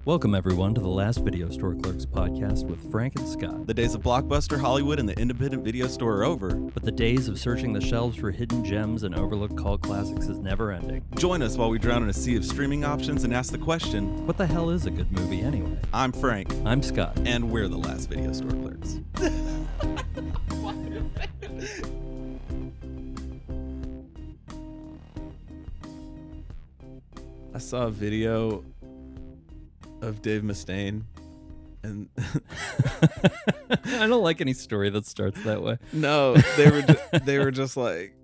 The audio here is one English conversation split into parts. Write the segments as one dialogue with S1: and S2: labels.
S1: Welcome, everyone, to the last Video Store Clerks podcast with Frank and Scott.
S2: The days of Blockbuster, Hollywood, and the independent video store are over.
S1: But the days of searching the shelves for hidden gems and overlooked cult classics is never ending.
S2: Join us while we drown in a sea of streaming options and ask the question,
S1: what the hell is a good movie anyway?
S2: I'm Frank.
S1: I'm Scott.
S2: And we're the last Video Store Clerks. I saw a video of Dave Mustaine, and
S1: I don't like any story that starts that way.
S2: No, they were just like,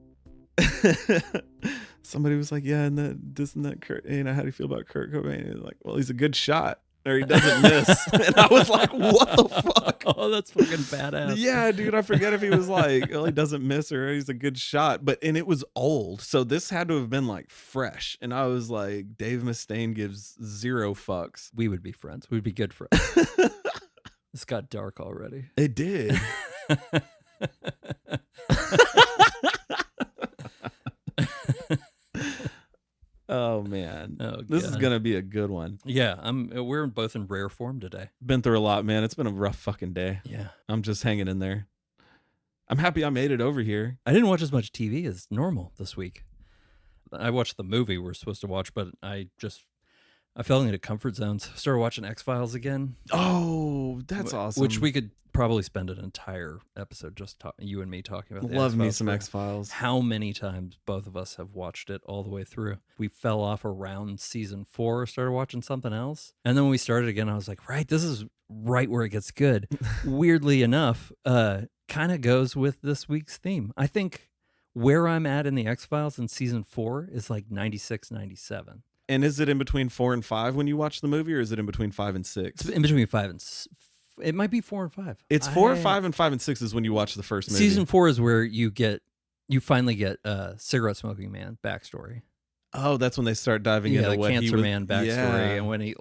S2: somebody was like, yeah, and that Kurt, how do you feel about Kurt Cobain? And like, well, he's a good shot, or he doesn't miss. And I was like, what the fuck?
S1: Oh, that's fucking badass.
S2: Yeah, dude, I forget if he was like, well, he doesn't miss or he's a good shot, and it was old, so this had to have been like fresh. And I was like, Dave Mustaine gives zero fucks.
S1: We would be friends. We'd be good friends. This got dark already.
S2: It did. Oh man, this is gonna be a good one.
S1: Yeah, we're both in rare form today.
S2: Been through a lot, man. It's been a rough fucking day.
S1: Yeah,
S2: I'm just hanging in there. I'm happy I made it over here.
S1: I didn't watch as much TV as normal this week. I watched the movie we're supposed to watch, but I fell into comfort zones. Started watching X-Files again.
S2: Oh, that's awesome.
S1: Which we could probably spend an entire episode just you and me talking about.
S2: Love me some X-Files.
S1: How many times both of us have watched it all the way through. We fell off around season 4, started watching something else. And then when we started again, I was like, right, this is right where it gets good. Weirdly enough, kind of goes with this week's theme. I think where I'm at in the X-Files in season 4 is like 96, 97.
S2: And is it in between 4 and 5 when you watch the movie, or is it in between 5 and 6?
S1: It's in between 5 and it might be 4 and 5.
S2: It's 4, 5, and 5 and 6 is when you watch the first movie.
S1: Season 4 is where you finally get cigarette smoking man backstory.
S2: Oh, that's when they start diving into
S1: the
S2: what
S1: cancer man backstory, and when he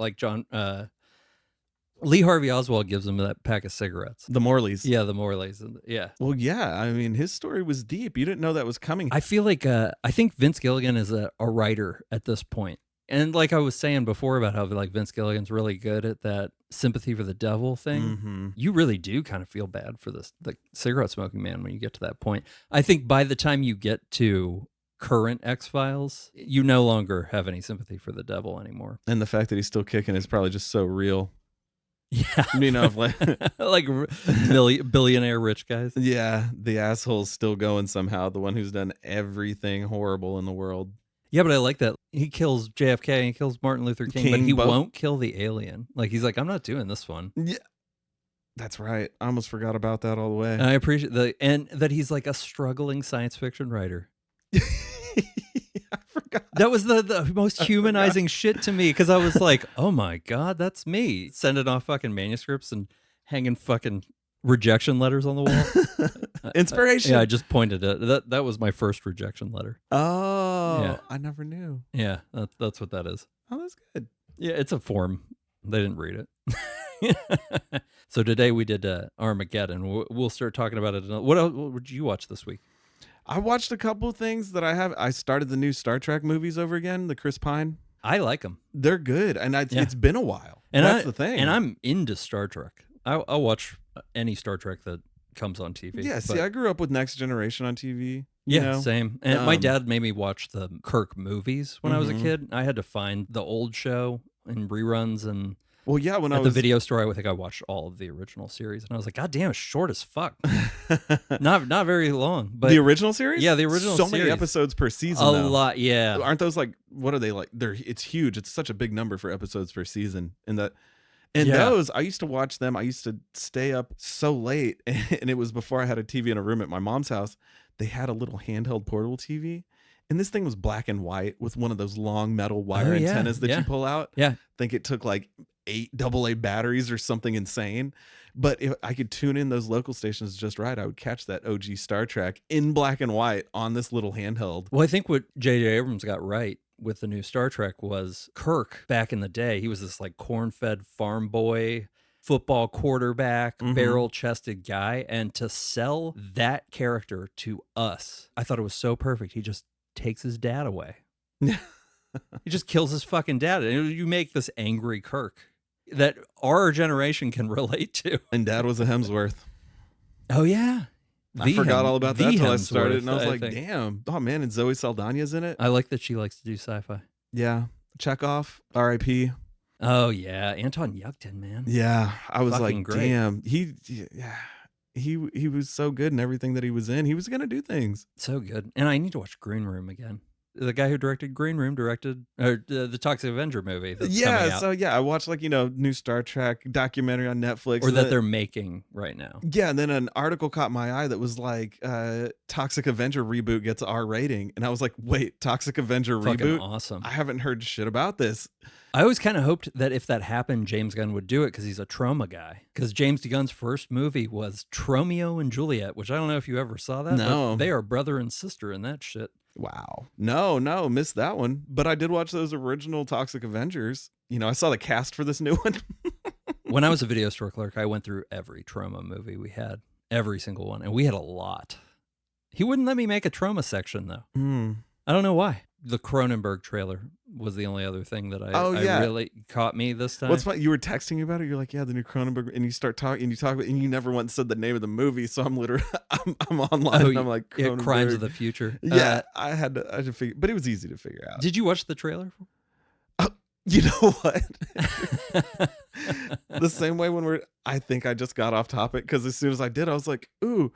S1: Lee Harvey Oswald gives him that pack of cigarettes.
S2: The Morleys.
S1: Yeah, the Morleys. Yeah.
S2: Well, yeah. I mean, his story was deep. You didn't know that was coming.
S1: I feel like I think Vince Gilligan is a writer at this point. And like I was saying before about how like Vince Gilligan's really good at that sympathy for the devil thing.
S2: Mm-hmm.
S1: You really do kind of feel bad for the cigarette smoking man when you get to that point. I think by the time you get to current X-Files, you no longer have any sympathy for the devil anymore.
S2: And the fact that he's still kicking is probably just so real.
S1: Yeah.
S2: You know,
S1: like billionaire rich guys.
S2: Yeah, the asshole's still going somehow. The one who's done everything horrible in the world.
S1: Yeah, but I like that. He kills JFK and he kills Martin Luther King, but he won't kill the alien. Like, he's like, I'm not doing this one.
S2: Yeah, that's right. I almost forgot about that all the way.
S1: And I appreciate and that he's like a struggling science fiction writer.
S2: I forgot.
S1: That was the most humanizing shit to me, because I was like, oh my God, that's me. Sending off fucking manuscripts and hanging fucking rejection letters on the wall.
S2: Inspiration.
S1: Yeah, I just pointed it. That was my first rejection letter.
S2: Oh,
S1: yeah.
S2: I never knew.
S1: Yeah, that's what that is.
S2: Oh, that's good.
S1: Yeah, it's a form. They didn't read it. So today we did Armageddon. We'll start talking about it. What else, what did you watch this week?
S2: I watched a couple of things that I started the new Star Trek movies over again, the Chris Pine.
S1: I like them.
S2: They're good, and it's been a while.
S1: And
S2: that's the thing.
S1: And I'm into Star Trek. I'll watch any Star Trek that comes on TV.
S2: Yeah, see, I grew up with Next Generation on TV.
S1: Yeah, same. And my dad made me watch the Kirk movies when I was a kid. I had to find the old show and reruns and...
S2: Well, yeah, when
S1: at the video store, I think I watched all of the original series, and I was like, God damn, it's short as fuck. not very long. But
S2: the original series?
S1: Yeah, the original series.
S2: So many episodes per season,
S1: A lot, yeah.
S2: Aren't those like, what are they like? It's huge. It's such a big number for episodes per season. And those, I used to watch them. I used to stay up so late, and it was before I had a TV in a room at my mom's house. They had a little handheld portable TV. And this thing was black and white with one of those long metal wire antennas that you pull out.
S1: Yeah.
S2: I think it took like 8 AA batteries or something insane. But if I could tune in those local stations just right, I would catch that OG Star Trek in black and white on this little handheld.
S1: Well, I think what JJ Abrams got right with the new Star Trek was Kirk back in the day. He was this like corn-fed farm boy, football quarterback, barrel-chested guy. And to sell that character to us, I thought it was so perfect. He just takes his dad away. He just kills his fucking dad. And you make this angry Kirk. that our generation can relate to.
S2: And Dad was a Hemsworth.
S1: Oh yeah,
S2: I forgot all about that till I started, and I was like,
S1: think.
S2: damn. Oh man, and Zoe Saldana's in it.
S1: I like that she likes to do sci-fi.
S2: Yeah, Chekhov, R.I.P.
S1: Oh yeah, Anton Yelchin, man.
S2: Yeah, I was
S1: Fucking
S2: like,
S1: great.
S2: damn, he was so good in everything that he was in. He was gonna do things.
S1: So good. And I need to watch Green Room again. The guy who directed Green Room directed the Toxic Avenger movie. That's coming out.
S2: So I watched like new Star Trek documentary on Netflix,
S1: or that they're making right now.
S2: Yeah, and then an article caught my eye that was like, Toxic Avenger reboot gets R rating, and I was like, wait, Toxic Avenger
S1: Fucking
S2: reboot?
S1: awesome.
S2: I haven't heard shit about this.
S1: I always kind of hoped that if that happened, James Gunn would do it because he's a Troma guy. Because James Gunn's first movie was Tromeo and Juliet, which I don't know if you ever saw that.
S2: No.
S1: But they are brother and sister in that shit.
S2: Wow. No, missed that one. But I did watch those original Toxic Avengers. I saw the cast for this new one.
S1: When I was a video store clerk, I went through every Troma movie we had. Every single one. And we had a lot. He wouldn't let me make a Troma section, though. I don't know why. The Cronenberg trailer was the only other thing that I really caught me this time.
S2: What's funny? You were texting me about it. You're like, yeah, the new Cronenberg, and you start talking, and you talk about, and you never once said the name of the movie. So I'm literally, I'm online, and I'm like,
S1: yeah, Crimes of the Future.
S2: Yeah, I had to figure, but it was easy to figure out.
S1: Did you watch the trailer?
S2: You know what? The same way when I think I just got off topic because as soon as I did, I was like, ooh.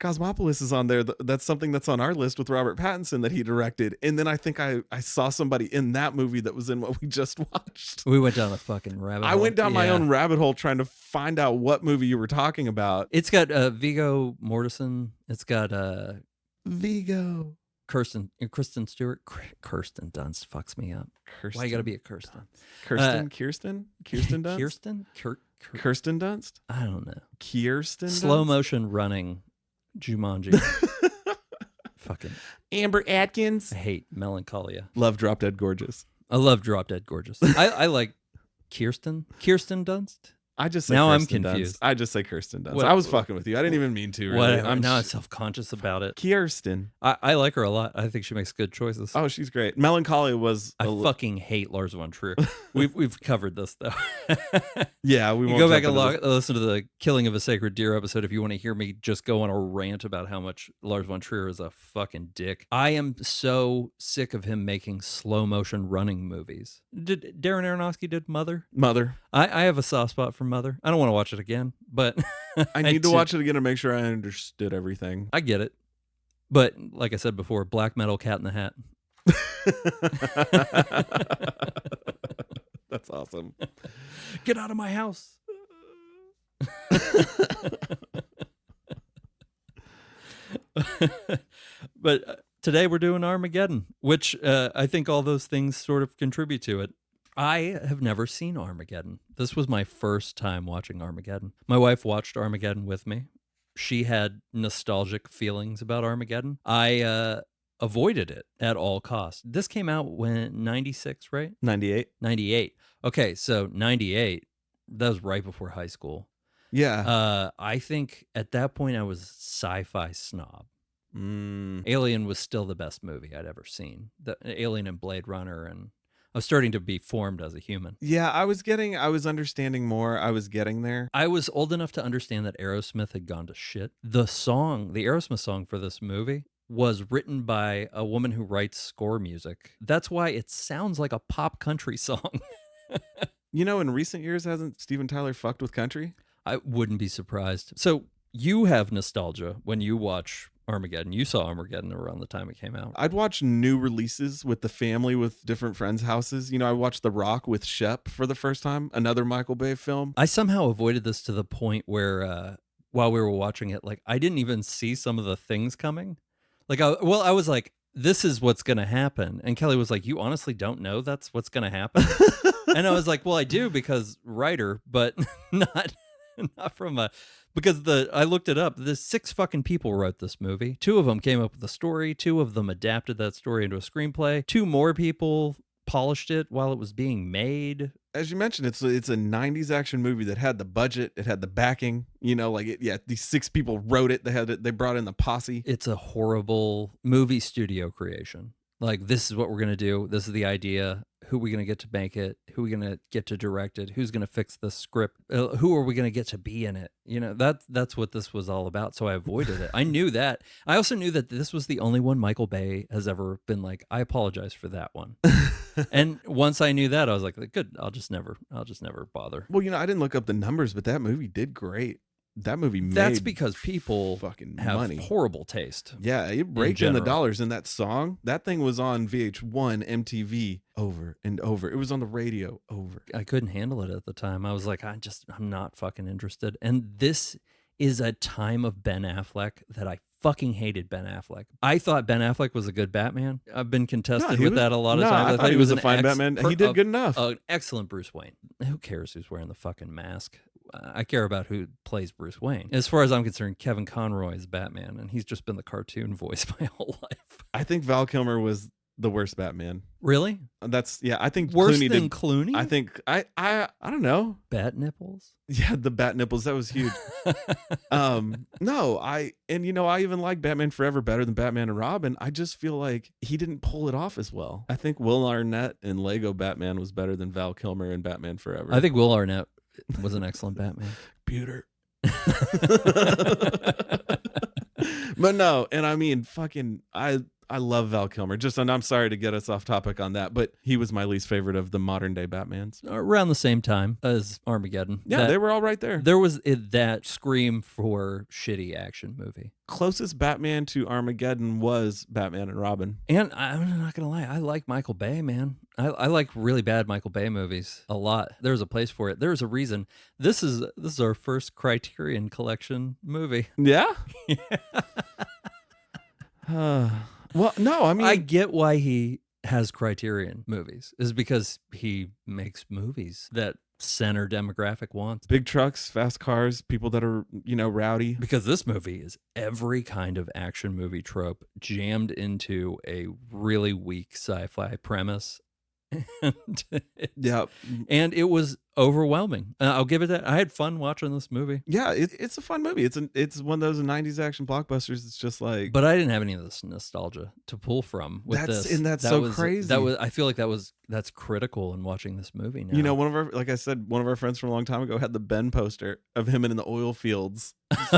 S2: Cosmopolis is on there. That's something that's on our list with Robert Pattinson that he directed. And then I think I saw somebody in that movie that was in what we just watched.
S1: We went down a fucking rabbit hole.
S2: I went down my own rabbit hole trying to find out what movie you were talking about.
S1: It's got Viggo Mortensen. It's got
S2: Viggo.
S1: Kristen Stewart. Kirsten Dunst fucks me up. Why you gotta be a Kirsten?
S2: Kirsten Dunst? Kirsten Dunst?
S1: I don't know.
S2: Kirsten Dunst?
S1: Slow motion running Jumanji. Fucking
S2: Amber Atkins.
S1: I hate Melancholia.
S2: Love Drop Dead Gorgeous.
S1: I love Drop Dead Gorgeous. I like Kirsten Dunst.
S2: I just say
S1: now
S2: Kirsten
S1: I'm confused.
S2: Dunst. I just say Kirsten Dunst. I was fucking with you. I didn't even mean to. Really.
S1: I'm self-conscious about it.
S2: Kirsten.
S1: I like her a lot. I think she makes good choices.
S2: Oh, she's great. Melancholia was.
S1: I fucking hate Lars von Trier. We've covered this though.
S2: Yeah, we won't
S1: go back and listen to the Killing of a Sacred Deer episode if you want to hear me just go on a rant about how much Lars von Trier is a fucking dick. I am so sick of him making slow motion running movies. Did Darren Aronofsky did Mother? I have a soft spot for Mother. I don't want to watch it again, but
S2: I need to watch it again to make sure I understood everything.
S1: I get it. But like I said before, black metal Cat in the Hat.
S2: That's awesome.
S1: Get out of my house. But today we're doing Armageddon, which I think all those things sort of contribute to it. I have never seen Armageddon. This was my first time watching Armageddon. My wife watched Armageddon with me. She had nostalgic feelings about Armageddon. I avoided it at all costs. This came out when 96, right?
S2: 98.
S1: Okay, so 98, that was right before high school.
S2: Yeah.
S1: I think at that point I was sci-fi snob. Alien was still the best movie I'd ever seen. The Alien and Blade Runner, and I was starting to be formed as a human.
S2: Yeah, I was understanding more. I was getting there.
S1: I was old enough to understand that Aerosmith had gone to shit. The Aerosmith song for this movie was written by a woman who writes score music. That's why it sounds like a pop country song.
S2: In recent years, hasn't Steven Tyler fucked with country?
S1: I wouldn't be surprised. So you have nostalgia when you watch Armageddon. You saw Armageddon around the time it came out.
S2: I'd watch new releases with the family, with different friends' houses. I watched The Rock with Shep for the first time, another Michael Bay film.
S1: I somehow avoided this to the point where while we were watching it, like I didn't even see some of the things coming. Like, I was like, this is what's going to happen. And Kelly was like, you honestly don't know that's what's going to happen? And I was like, well, I do because writer, but not from a... Because I looked it up. The 6 fucking people wrote this movie. 2 of them came up with the story. 2 of them adapted that story into a screenplay. 2 more people polished it while it was being made.
S2: As you mentioned, it's a 90s action movie that had the budget. It had the backing. These 6 people wrote it. They brought in the posse.
S1: It's a horrible movie studio creation. Like, this is what we're going to do. This is the idea. Who are we going to get to make it? Who are we going to get to direct it? Who's going to fix the script? Who are we going to get to be in it? You know, that's what this was all about. So I avoided it. I knew that. I also knew that this was the only one Michael Bay has ever been like, I apologize for that one. And once I knew that, I was like, good, I'll just never bother.
S2: Well, you know, I didn't look up the numbers, but that movie did great. That movie made
S1: That's because people
S2: fucking
S1: have
S2: money.
S1: horrible taste.
S2: Yeah, it raked in the dollars. And that song, that thing was on VH1, MTV over and over. It was on the radio over.
S1: I couldn't handle it at the time. I was like, I'm not fucking interested. And this is a time of Ben Affleck that I fucking hated Ben Affleck. I thought Ben Affleck was a good Batman. I've been contested with that a lot of times.
S2: I thought he was a fine Batman. He did good enough.
S1: An excellent Bruce Wayne. Who cares who's wearing the fucking mask? I care about who plays Bruce Wayne. As far as I'm concerned, Kevin Conroy is Batman, and he's just been the cartoon voice my whole life.
S2: I think Val Kilmer was the worst Batman.
S1: Really?
S2: I think
S1: worse
S2: Clooney
S1: than Clooney?
S2: I think I don't know.
S1: Bat nipples?
S2: Yeah, the bat nipples, that was huge. No, I even like Batman Forever better than Batman and Robin. I just feel like he didn't pull it off as well. I think Will Arnett in Lego Batman was better than Val Kilmer in Batman Forever.
S1: I think Will Arnett was an excellent Batman.
S2: Computer. But no, and I mean, fucking, I love Val Kilmer. And I'm sorry to get us off topic on that, but he was my least favorite of the modern day Batmans.
S1: Around the same time as Armageddon.
S2: Yeah, they were all right there.
S1: There was that scream for shitty action movie.
S2: Closest Batman to Armageddon was Batman and Robin.
S1: And I'm not going to lie, I like Michael Bay, man. I like really bad Michael Bay movies a lot. There's a place for it. There's a reason. This is our first Criterion Collection movie.
S2: Yeah? Well, no, I mean,
S1: I get why he has Criterion movies, is because he makes movies that center demographic wants.
S2: Big trucks, fast cars, people that are, rowdy.
S1: Because this movie is every kind of action movie trope jammed into a really weak sci-fi premise. And it was overwhelming. I'll give it that. I had fun watching this movie.
S2: Yeah, it's a fun movie. It's one of those 90s action blockbusters. It's just like,
S1: but I didn't have any of this nostalgia to pull from with this.
S2: And that's so crazy.
S1: I feel like that's critical in watching this movie now.
S2: You know, like I said, one of our friends from a long time ago had the Ben poster of him in the oil fields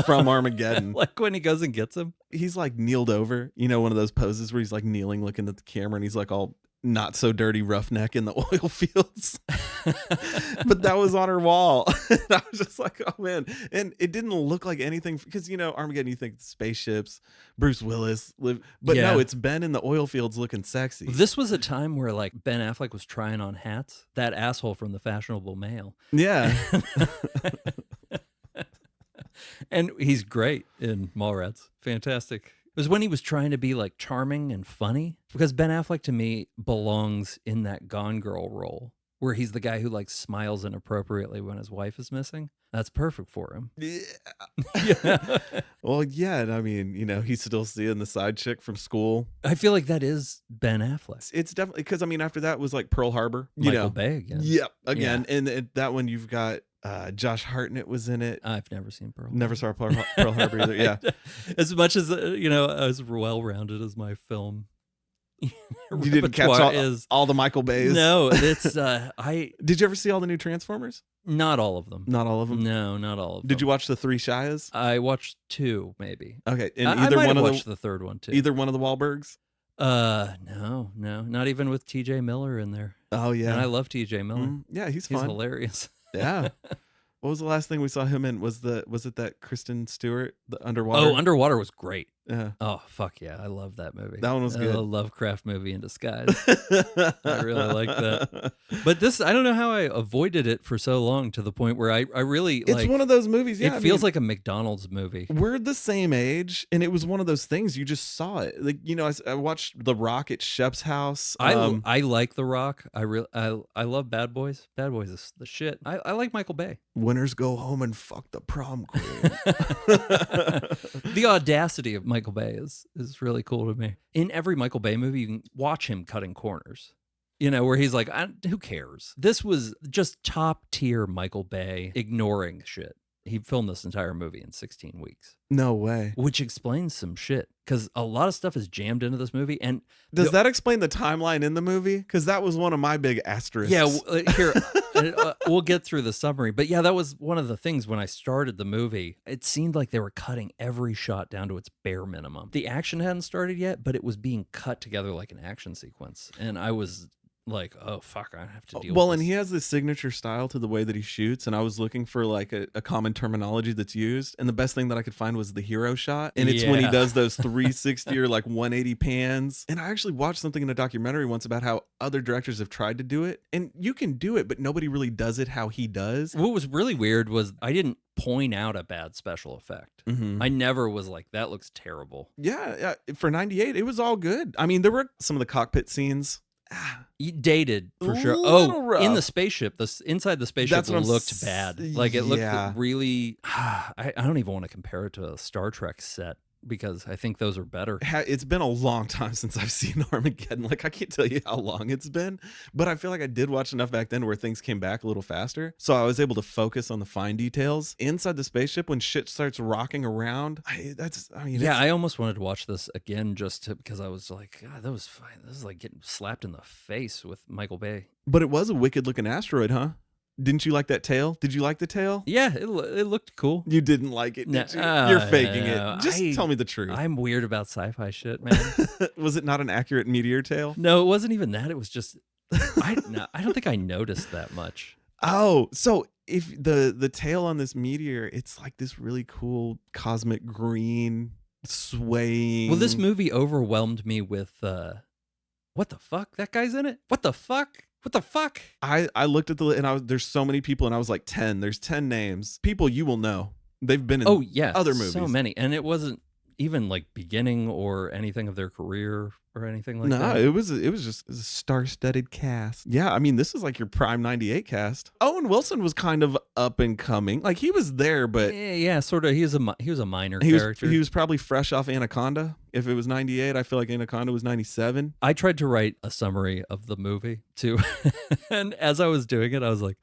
S2: from Armageddon.
S1: Like when he goes and gets him,
S2: he's like kneeled over. One of those poses where he's like kneeling, looking at the camera, and he's like all not so dirty roughneck in the oil fields. But that was on her wall. And I was just like, oh man. And it didn't look like anything, because Armageddon, you think spaceships, Bruce Willis live, but no, it's Ben in the oil fields looking sexy.
S1: This was a time where like Ben Affleck was trying on hats, that asshole from the Fashionable Mail.
S2: Yeah.
S1: And he's great in Mallrats. Fantastic. It was when he was trying to be like charming and funny, because Ben Affleck to me belongs in that Gone Girl role where he's the guy who like smiles inappropriately when his wife is missing. That's perfect for him.
S2: Yeah. Well, yeah. And I mean, he's still seeing the side chick from school.
S1: I feel like that is Ben Affleck.
S2: It's definitely, because I mean, after that was like Pearl Harbor.
S1: Michael Bay again.
S2: Yep. Again. Yeah. And that one you've got Josh Hartnett was in it.
S1: I've never seen Pearl Harbor.
S2: Never saw Pearl Harbor either. Yeah.
S1: As much as, as well-rounded as my film
S2: you didn't catch all the Michael Bays?
S1: No, it's
S2: Did you ever see all the new Transformers?
S1: Not all of them.
S2: Not all of them?
S1: No, not all of them.
S2: Did you watch the Three Shias?
S1: I watched two, maybe.
S2: Okay. And
S1: I might have watched the third one too.
S2: Either one of the Wahlbergs?
S1: No, not even with TJ Miller in there.
S2: Oh yeah.
S1: And I love TJ Miller.
S2: Yeah, he's
S1: fun. He's hilarious.
S2: Yeah. What was the last thing we saw him in? Was it that Kristen Stewart, the Underwater?
S1: Oh, Underwater was great.
S2: Yeah.
S1: Oh, fuck yeah. I love that movie.
S2: That one was good.
S1: A Lovecraft movie in disguise. I really like that. But this, I don't know how I avoided it for so long, to the point where I really
S2: it's like, one of those movies. Yeah.
S1: It feels like a McDonald's movie.
S2: We're the same age, and it was one of those things. You just saw it. Like, I watched The Rock at Shep's house.
S1: I like The Rock. I love Bad Boys. Bad Boys is the shit. I like Michael Bay.
S2: Winners go home and fuck the prom queen.
S1: The audacity of Michael Bay is really cool to me. In every Michael Bay movie, you can watch him cutting corners. Where he's like, who cares? This was just top tier Michael Bay ignoring shit. he filmed this entire movie in 16 weeks,
S2: No way.
S1: which explains some shit because a lot of stuff is jammed into this movie. And
S2: Does that explain the timeline in the movie? Because that was one of my big asterisks.
S1: yeah, here, we'll get through the summary. But yeah, that was one of the things when I started the movie. It seemed like they were cutting every shot down to its bare minimum. The action hadn't started yet, but it was being cut together like an action sequence. And I was like, oh, fuck, I have to deal with
S2: Well,
S1: this.
S2: and he has this signature style to the way that he shoots, and I was looking for like a common terminology that's used, and the best thing that I could find was the hero shot, and it's when he does those 360 or like 180 pans. And I actually watched something in a documentary once about how other directors have tried to do it, and you can do it, but nobody really does it how he does.
S1: What was really weird was I didn't point out a bad special effect.
S2: Mm-hmm.
S1: I never was like, that looks terrible.
S2: Yeah, for 98, it was all good. I mean, there were some of the cockpit scenes.
S1: Dated for sure.
S2: Little
S1: Oh,
S2: rough.
S1: in the spaceship, inside the spaceship
S2: That's what I'm
S1: looked bad. Like it looked
S2: yeah.
S1: really. I don't even want to compare it to a Star Trek set because I think those are better.
S2: It's been a long time since I've seen Armageddon. Like, I can't tell you how long it's been, but I feel like I did watch enough back then where things came back a little faster. So I was able to focus on the fine details. Inside the spaceship, when shit starts rocking around,
S1: I almost wanted to watch this again because I was like, God, that was fine. This is like getting slapped in the face with Michael Bay.
S2: But it was a wicked looking asteroid, huh? Didn't you like that tail? Did you like the tail?
S1: Yeah, it looked cool.
S2: You didn't like it, did you?
S1: No,
S2: You're faking
S1: no.
S2: it. Just tell me the truth.
S1: I'm weird about sci-fi shit, man.
S2: Was it not an accurate meteor tail?
S1: No, it wasn't even that. It was just I don't think I noticed that much.
S2: Oh, so if the tail on this meteor, it's like this really cool cosmic green swaying.
S1: Well, this movie overwhelmed me with what the fuck? That guy's in it? What the fuck? What the fuck?
S2: I looked at there's so many people, and I was like 10. There's 10 names. People you will know. They've been in other movies.
S1: So many. And it wasn't even like beginning or anything of their career or anything like that.
S2: No, it was just a star-studded cast. Yeah, I mean, this is like your prime 98 cast. Owen Wilson was kind of up and coming. Like, he was there, but
S1: yeah, sort of. He was a minor character.
S2: He was probably fresh off Anaconda. If it was 98, I feel like Anaconda was 97.
S1: I tried to write a summary of the movie too. And as I was doing it, I was like,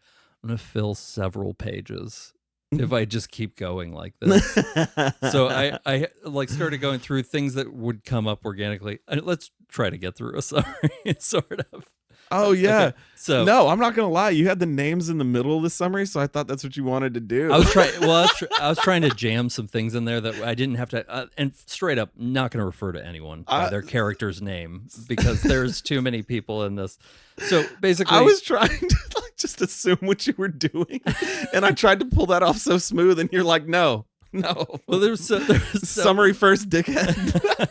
S1: I'm going to fill several pages if I just keep going like this. So I like started going through things that would come up organically. Let's try to get through a summary, sort of.
S2: Oh yeah.
S1: Okay, so
S2: no, I'm not gonna lie. You had the names in the middle of the summary, so I thought that's what you wanted to do.
S1: I was trying. Well, I was trying to jam some things in there that I didn't have to. And straight up, not going to refer to anyone by their character's name because there's too many people in this. So basically,
S2: I was trying to like just assume what you were doing, and I tried to pull that off so smooth, and you're like, no.
S1: Well, there's
S2: summary first, dickhead.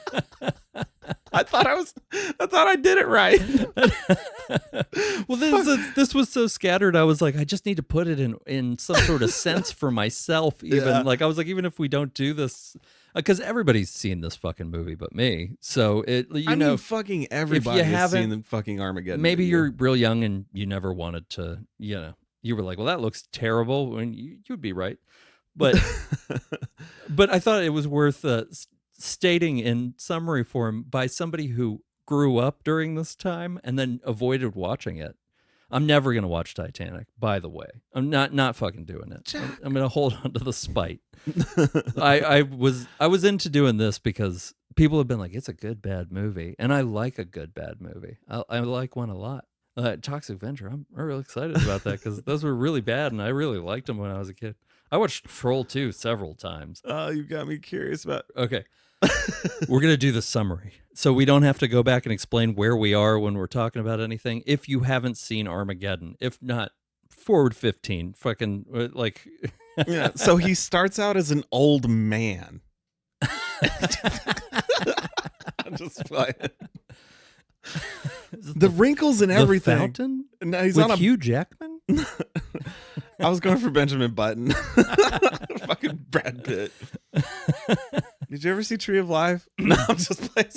S2: I thought I did it right.
S1: Well, this was so scattered. I was like, I just need to put it in some sort of sense for myself. Even like I was like, even if we don't do this, because everybody's seen this fucking movie but me. So I mean,
S2: fucking everybody has seen the fucking Armageddon.
S1: Maybe you're real young and you never wanted to. You were like, well, that looks terrible, and you'd be right. But I thought it was worth stating in summary form by somebody who grew up during this time and then avoided watching it. I'm never going to watch Titanic, by the way. I'm not fucking doing it. I'm going to hold on to the spite. I was into doing this because people have been like, it's a good, bad movie. And I like a good, bad movie. I like one a lot. Toxic Avenger, I'm really excited about that because those were really bad and I really liked them when I was a kid. I watched Troll 2 several times.
S2: Oh, you got me curious about...
S1: Okay. We're going to do the summary. So we don't have to go back and explain where we are when we're talking about anything. If you haven't seen Armageddon, if not, forward 15. Fucking, like...
S2: Yeah, so he starts out as an old man. I'm just playing. The wrinkles and everything.
S1: The Fountain?
S2: No, he's
S1: with
S2: on
S1: Hugh Jackman?
S2: I was going for Benjamin Button. Fucking Brad Pitt. Did you ever see Tree of Life? No, I'm just playing.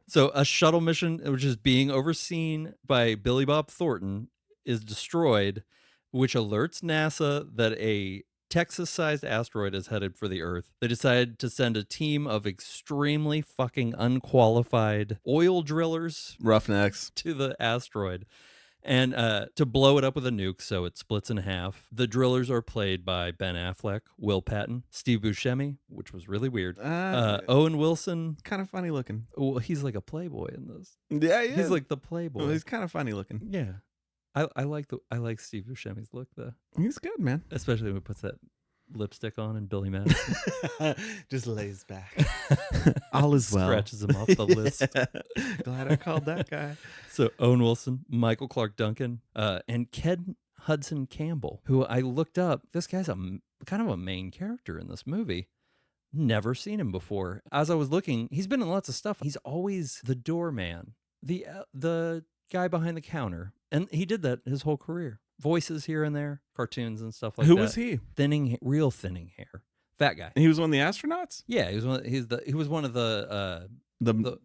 S1: So a shuttle mission, which is being overseen by Billy Bob Thornton, is destroyed, which alerts NASA that a Texas-sized asteroid is headed for the Earth. They decided to send a team of extremely fucking unqualified oil drillers,
S2: Roughnecks,
S1: to the asteroid. And to blow it up with a nuke so it splits in half. The drillers are played by Ben Affleck, Will Patton, Steve Buscemi, which was really weird. Owen Wilson.
S2: Kind of funny looking.
S1: Well, he's like a playboy in this.
S2: Yeah,
S1: He's like the playboy.
S2: Well, he's kind of funny looking.
S1: Yeah. I like Steve Buscemi's look though.
S2: He's good, man.
S1: Especially when he puts that lipstick on in Billy Madison.
S2: Just lays back. All is well.
S1: Scratches him off the list.
S2: Glad I called that guy.
S1: So Owen Wilson, Michael Clarke Duncan, and Ken Hudson Campbell, who I looked up. This guy's kind of a main character in this movie. Never seen him before. As I was looking, he's been in lots of stuff. He's always the doorman, the guy behind the counter, and he did that his whole career. Voices here and there, cartoons and stuff like that.
S2: Who was he?
S1: Real thinning hair, fat guy.
S2: He was one of the astronauts.
S1: Yeah, he was one of the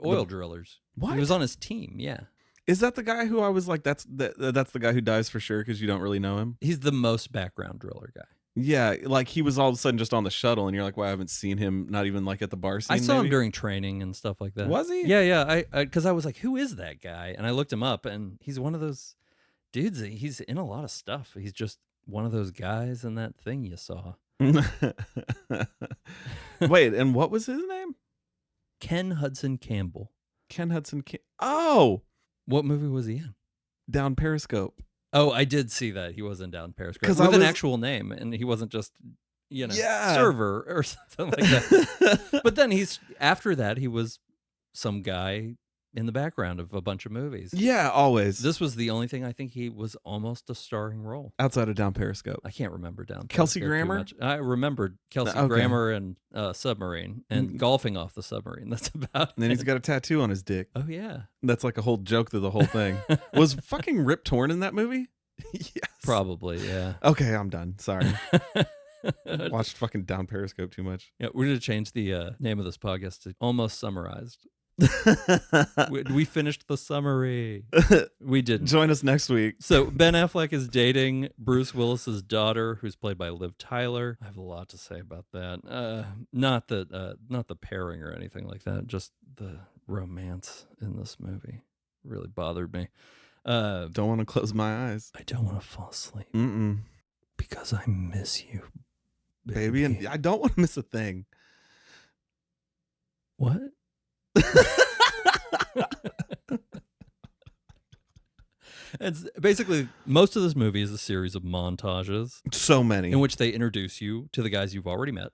S1: oil drillers.
S2: What?
S1: He was on his team. Yeah.
S2: Is that the guy who I was like, that's the guy who dies for sure because you don't really know him?
S1: He's the most background driller guy.
S2: Yeah, like he was all of a sudden just on the shuttle, and you're like, well, I haven't seen him, not even like at the bar scene.
S1: I saw him during training and stuff like that.
S2: Was he?
S1: Yeah. Because I was like, who is that guy? And I looked him up, and he's one of those dudes. He's in a lot of stuff. He's just one of those guys in that thing you saw.
S2: Wait, and what was his name?
S1: Ken Hudson Campbell.
S2: Oh,
S1: what movie was he in?
S2: Down Periscope.
S1: Oh, I did see that. He was in Down Periscope with an actual name, and he wasn't just, server or something like that. But then after that, he was some guy in the background of a bunch of movies.
S2: Yeah, always.
S1: This was the only thing I think he was almost a starring role.
S2: Outside of Down Periscope.
S1: I can't remember Down
S2: Kelsey
S1: Periscope
S2: Grammer?
S1: too much. I remembered Kelsey Grammer and Submarine and golfing off the submarine. That's about
S2: And then he's got a tattoo on his dick.
S1: Oh, yeah.
S2: That's like a whole joke through the whole thing. Was fucking Rip Torn in that movie? Yes.
S1: Probably, yeah.
S2: Okay, I'm done. Sorry. Watched fucking Down Periscope too much.
S1: Yeah, we're going to change the name of this podcast to Almost Summarized. We finished the summary. We didn't.
S2: Join us next week.
S1: So Ben Affleck is dating Bruce Willis's daughter, who's played by Liv Tyler. I have a lot to say about that. Not the pairing or anything like that. Just the romance in this movie really bothered me.
S2: Don't want to close my eyes.
S1: I don't want to fall asleep. Because I miss you,
S2: baby, and I don't want to miss a thing.
S1: What? It's basically most of this movie is a series of montages.
S2: So many.
S1: In which they introduce you to the guys you've already met.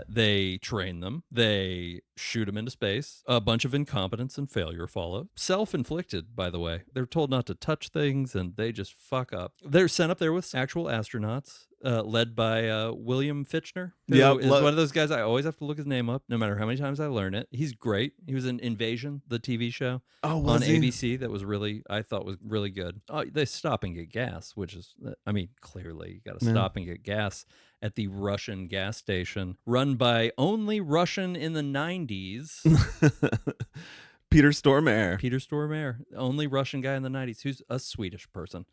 S1: They train them. They shoot them into space. A bunch of incompetence and failure follow. Self-inflicted, by the way. They're told not to touch things, and they just fuck up. They're sent up there with actual astronauts, led by William Fichtner, who is one of those guys I always have to look his name up, no matter how many times I learn it. He's great. He was in Invasion, the TV show on ABC that was I thought was really good. They stop and get gas, which is, clearly you got to stop and get gas at the Russian gas station, run by only Russian in the 90s.
S2: Peter Stormare.
S1: Peter Stormare, only Russian guy in the 90s who's a Swedish person.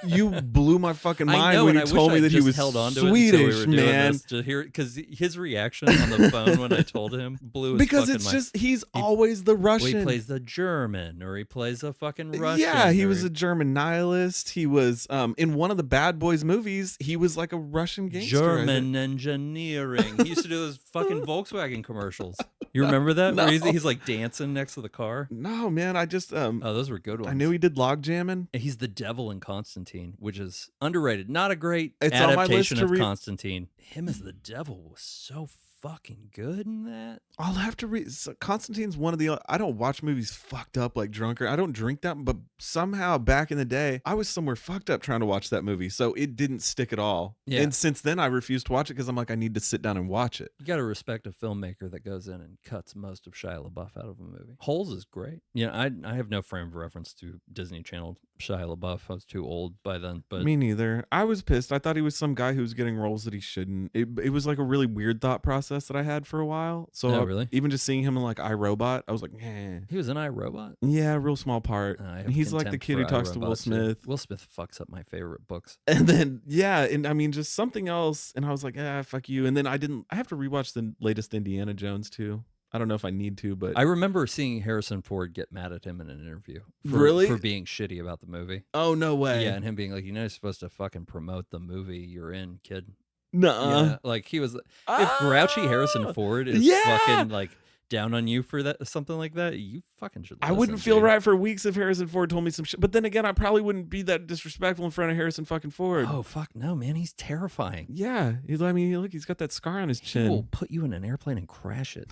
S2: You blew my fucking mind when you told me that he was
S1: held on to
S2: Swedish, man.
S1: To hear it, because his reaction on the phone when I told him blew his
S2: because
S1: fucking
S2: it's
S1: mind.
S2: just he's always the Russian.
S1: Well, he plays the German, or he plays a fucking Russian.
S2: Yeah, he was a German nihilist. He was in one of the Bad Boys movies. He was like a Russian gangster.
S1: German engineering. He used to do those fucking Volkswagen commercials. You remember that?
S2: No.
S1: Where he's like dancing next to the car.
S2: No, man. I just
S1: oh, those were good ones.
S2: I knew he did log jamming.
S1: He's the devil in Constantine, which is underrated. Not a great
S2: It's on my list
S1: adaptation
S2: to
S1: of Constantine. Him as the devil was so fucking good in that.
S2: I'll have to read. Constantine's one of the. I don't watch movies fucked up like drunker. I don't drink that, but somehow back in the day, I was somewhere fucked up trying to watch that movie, so it didn't stick at all. Yeah. And since then, I refused to watch it because I'm like, I need to sit down and watch it.
S1: You got to respect a filmmaker that goes in and cuts most of Shia LaBeouf out of a movie. Holes is great. You know, I have no frame of reference to Disney Channel Shia LaBeouf. I was too old by then. But
S2: me neither. I was pissed. I thought he was some guy who was getting roles that he shouldn't. It was like a really weird thought process that I had for a while. So
S1: really?
S2: Even just seeing him in like iRobot, I was like, eh.
S1: He was in iRobot?
S2: Yeah, real small part. And he's like the kid who talks to Will Smith.
S1: Too. Will Smith fucks up my favorite books.
S2: And then, yeah, and I mean, just something else. And I was like, fuck you. And then I have to rewatch the latest Indiana Jones too. I don't know if I need to, but
S1: I remember seeing Harrison Ford get mad at him in an interview for being shitty about the movie.
S2: Oh, no way.
S1: Yeah, and him being like, you're supposed to fucking promote the movie you're in, kid.
S2: Nuh-uh.
S1: Yeah, like he was. If grouchy Harrison Ford is fucking like down on you for that, something like that, you fucking should listen,
S2: I wouldn't feel right for weeks if Harrison Ford told me some shit. But then again, I probably wouldn't be that disrespectful in front of Harrison fucking Ford.
S1: Oh, fuck no, man. He's terrifying.
S2: Yeah. Look, he's got that scar on his chin.
S1: He will put you in an airplane and crash it.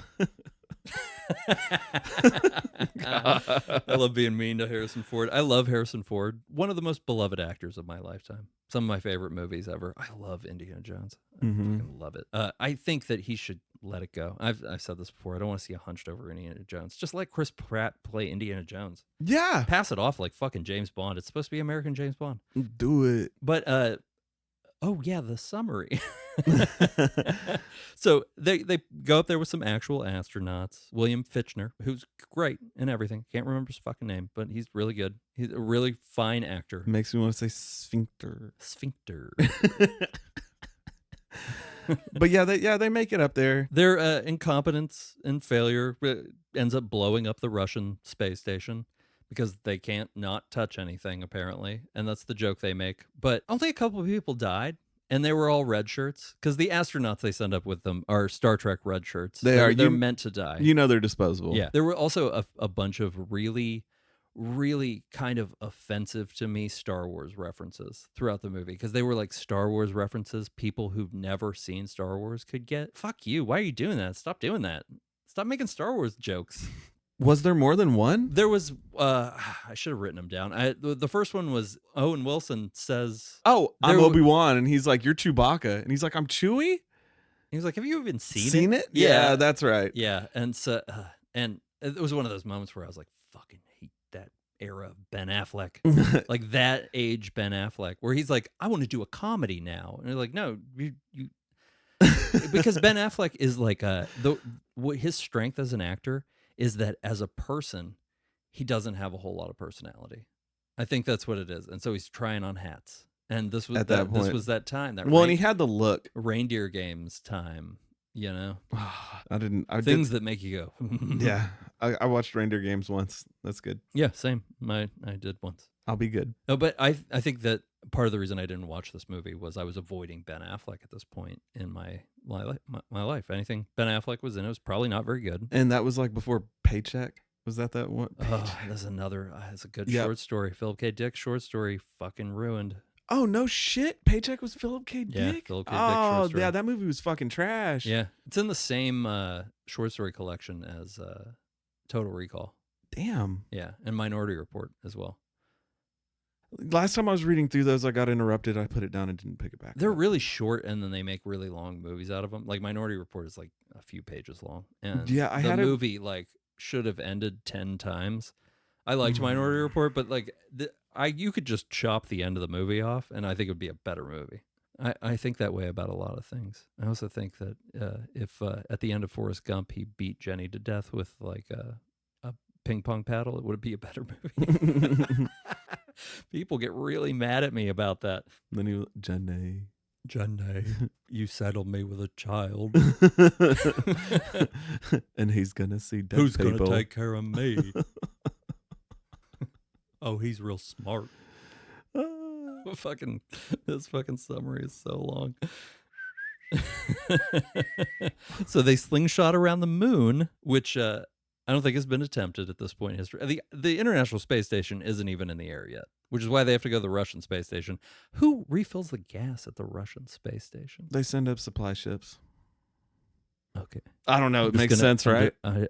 S1: I love being mean to Harrison Ford. I love Harrison Ford. One of the most beloved actors of my lifetime. Some of my favorite movies ever. I love Indiana Jones. I fucking love it. I think that he should let it go. I've said this before. I don't want to see a hunched over Indiana Jones. Just let Chris Pratt play Indiana Jones.
S2: Yeah.
S1: Pass it off like fucking James Bond. It's supposed to be American James Bond.
S2: Do it.
S1: But oh yeah, the summary. So they go up there with some actual astronauts. William Fichtner, who's great in everything. Can't remember his fucking name, but he's really good. He's a really fine actor.
S2: Makes me want to say sphincter.
S1: Sphincter.
S2: But they make it up there.
S1: Their incompetence and failure ends up blowing up the Russian space station because they can't not touch anything, apparently. And that's the joke they make. But only a couple of people died. And they were all red shirts because the astronauts they send up with them are Star Trek red shirts. They're meant to die.
S2: They're disposable.
S1: Yeah. There were also a bunch of really, really kind of offensive to me Star Wars references throughout the movie because they were like Star Wars references people who've never seen Star Wars could get. Fuck you. Why are you doing that? Stop doing that. Stop making Star Wars jokes.
S2: Was there more than one?
S1: There was, I should have written them down. The first one was Owen Wilson says,
S2: "Oh, I'm Obi-Wan," and he's like, "You're Chewbacca," and he's like, "I'm Chewie."
S1: He was like, "Have you even seen it?"
S2: Yeah, that's right.
S1: Yeah, and so, and it was one of those moments where I was like, "Fucking hate that era of Ben Affleck," like that age Ben Affleck, where he's like, "I want to do a comedy now," and you're like, "No, you." Because Ben Affleck is like his strength as an actor is that as a person, he doesn't have a whole lot of personality. I think that's what it is. And so he's trying on hats. And this was this was that time.
S2: And he had the look.
S1: Reindeer games time,
S2: Things
S1: that make you go.
S2: Yeah. I watched Reindeer Games once. That's good.
S1: Yeah, same. I did once.
S2: I'll be good.
S1: No, but I think that part of the reason I didn't watch this movie was I was avoiding Ben Affleck at this point in my life. Anything Ben Affleck was in, it was probably not very good.
S2: And that was like before Paycheck? Was that one?
S1: Oh, that's another. That's a good short story. Philip K. Dick short story fucking ruined.
S2: Oh, no shit. Paycheck was Philip K. Dick?
S1: Yeah, Philip K. Dick short story.
S2: Yeah, that movie was fucking trash.
S1: Yeah. It's in the same short story collection as Total Recall.
S2: Damn.
S1: Yeah, and Minority Report as well.
S2: Last time I was reading through those, I got interrupted. I put it down and didn't pick it back.
S1: They're really short, and then they make really long movies out of them. Like Minority Report is like a few pages long, and the movie like should have ended 10 times. I liked Minority Report, but like you could just chop the end of the movie off, and I think it would be a better movie. I think that way about a lot of things. I also think that if at the end of Forrest Gump he beat Jenny to death with like a ping pong paddle, it would be a better movie. People get really mad at me about that.
S2: Then he Jenny,
S1: you saddled me with a child.
S2: And he's gonna see dead
S1: Who's
S2: people.
S1: gonna take care of me? Oh, he's real smart. This fucking summary is so long. So they slingshot around the moon, which I don't think has been attempted at this point in history. The International Space Station isn't even in the air yet, which is why they have to go to the Russian space station. Who refills the gas at the Russian space station?
S2: They send up supply ships.
S1: Okay.
S2: I don't know. It makes sense, right?
S1: I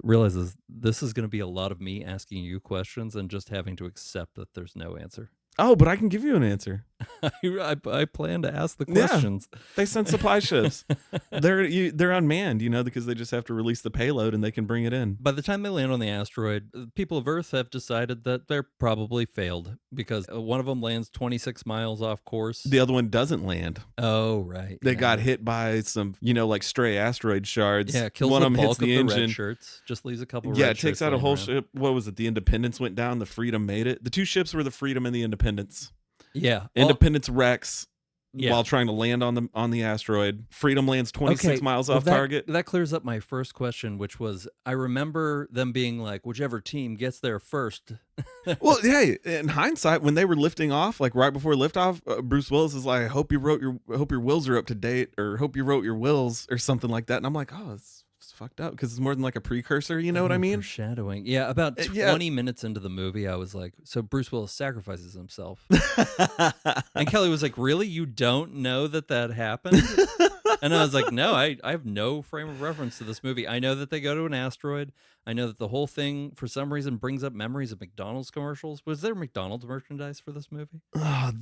S1: realize this is going to be a lot of me asking you questions and just having to accept that there's no answer.
S2: Oh, but I can give you an answer.
S1: I plan to ask the questions.
S2: Yeah, they send supply ships. They're unmanned, because they just have to release the payload and they can bring it in.
S1: By the time they land on the asteroid, the people of Earth have decided that they're probably failed because one of them lands 26 miles off course.
S2: The other one doesn't land.
S1: Oh, right.
S2: They got hit by some, like stray asteroid shards.
S1: Yeah, kills
S2: one
S1: the
S2: of them hits
S1: bulk
S2: the
S1: of
S2: engine.
S1: The red shirts. Just leaves a couple.
S2: Yeah,
S1: red
S2: it takes out a whole ship. What was it? The Independence went down. The Freedom made it. The two ships were the Freedom and the Independence.
S1: Yeah,
S2: Independence wrecks. while trying to land on the asteroid. Freedom lands 26 miles off target.
S1: That clears up my first question, which was, I remember them being like, whichever team gets there first.
S2: Well, hey, in hindsight, when they were lifting off, like right before liftoff, Bruce Willis is like, I hope your wills are up to date, or hope you wrote your wills or something like that. And I'm like, oh, it's fucked up, because it's more than like a precursor, you know what I mean?
S1: Foreshadowing. Yeah, about 20 minutes into the movie, I was like, so Bruce Willis sacrifices himself. And Kelly was like, really? You don't know that happened? And I was like, no, I have no frame of reference to this movie. I know that they go to an asteroid. I know that the whole thing, for some reason, brings up memories of McDonald's commercials. Was there McDonald's merchandise for this movie?
S2: I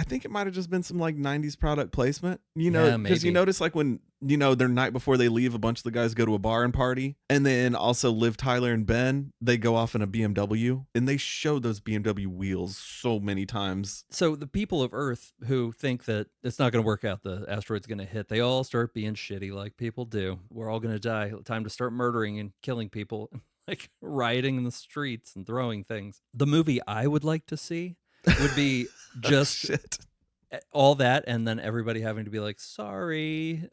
S2: think it might have just been some like 90s product placement, because you notice like when, their night before they leave, a bunch of the guys go to a bar and party. And then also Liv Tyler and Ben, they go off in a BMW, and they show those BMW wheels so many times.
S1: So the people of Earth who think that it's not going to work out, the asteroid's going to hit, they all start being shitty like people do. We're all going to die. Time to start murdering and killing people, like rioting in the streets and throwing things. The movie I would like to see would be just all that, and then everybody having to be like, sorry.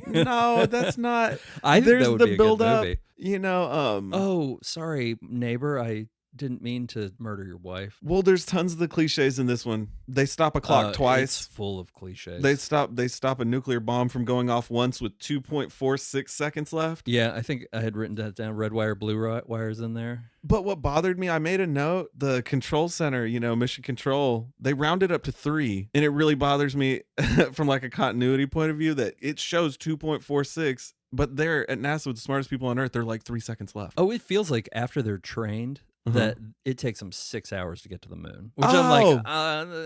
S2: No, that's not.
S1: I think
S2: there's
S1: that would
S2: the
S1: be a
S2: build
S1: good
S2: up,
S1: movie. Oh, sorry, neighbor, I didn't mean to murder your wife.
S2: Well, there's tons of the cliches in this one. They stop a clock twice.
S1: It's full of cliches.
S2: They stop a nuclear bomb from going off once with 2.46 seconds left.
S1: Yeah, I think I had written that down. Red wire, blue wires in there.
S2: But what bothered me, I made a note, the control center, mission control, they rounded up to 3. And it really bothers me from like a continuity point of view that it shows 2.46. But they're at NASA with the smartest people on Earth. They're like 3 seconds left.
S1: Oh, it feels like after they're trained, that it takes them 6 hours to get to the moon. Which I'm like,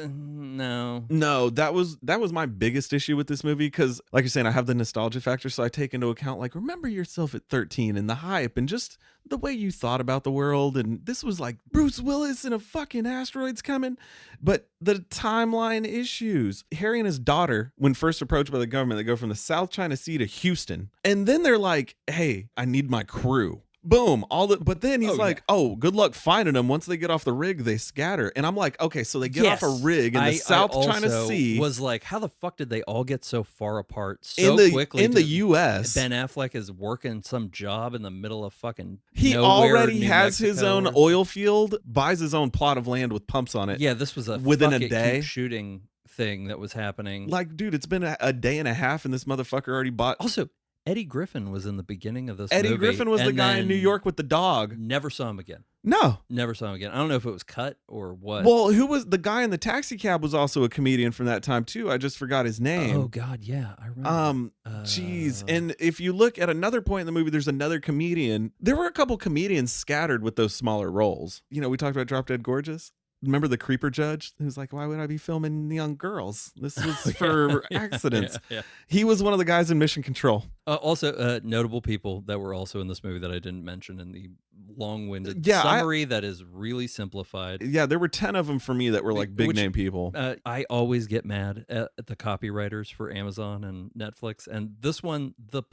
S1: no.
S2: No, that was my biggest issue with this movie, because like you're saying, I have the nostalgia factor, so I take into account, like, remember yourself at 13 and the hype and just the way you thought about the world, and this was like Bruce Willis and a fucking asteroid's coming. But the timeline issues. Harry and his daughter, when first approached by the government, they go from the South China Sea to Houston, and then they're like, hey, I need my crew. Boom, but then he's oh, good luck finding them. Once they get off the rig, they scatter. And I'm like, okay, so they get off a rig in the South China Sea.
S1: Was like, how the fuck did they all get so far apart so quickly?
S2: In the U.S.
S1: Ben Affleck is working some job in the middle of fucking
S2: He
S1: nowhere,
S2: already
S1: New
S2: has
S1: Mexico
S2: his own oil field, buys his own plot of land with pumps on it.
S1: Yeah, this was
S2: within a day
S1: keep shooting thing that was happening.
S2: Like, dude, it's been a day and a half, and this motherfucker already bought.
S1: Also, Eddie Griffin was in the beginning of this movie.
S2: Eddie Griffin was the guy in New York with the dog.
S1: Never saw him again.
S2: No.
S1: Never saw him again. I don't know if it was cut or what.
S2: Well, who was the guy in the taxi cab was also a comedian from that time too. I just forgot his name.
S1: Oh God, yeah, I remember.
S2: Jeez. And if you look at another point in the movie, there's another comedian. There were a couple comedians scattered with those smaller roles. We talked about Drop Dead Gorgeous. Remember the creeper judge who's like, why would I be filming young girls? This was for accidents. Yeah. He was one of the guys in Mission Control.
S1: Also, notable people that were also in this movie that I didn't mention in the long-winded summary that is really simplified.
S2: Yeah, there were 10 of them for me that were like big name people.
S1: I always get mad at the copywriters for Amazon and Netflix. And this one, the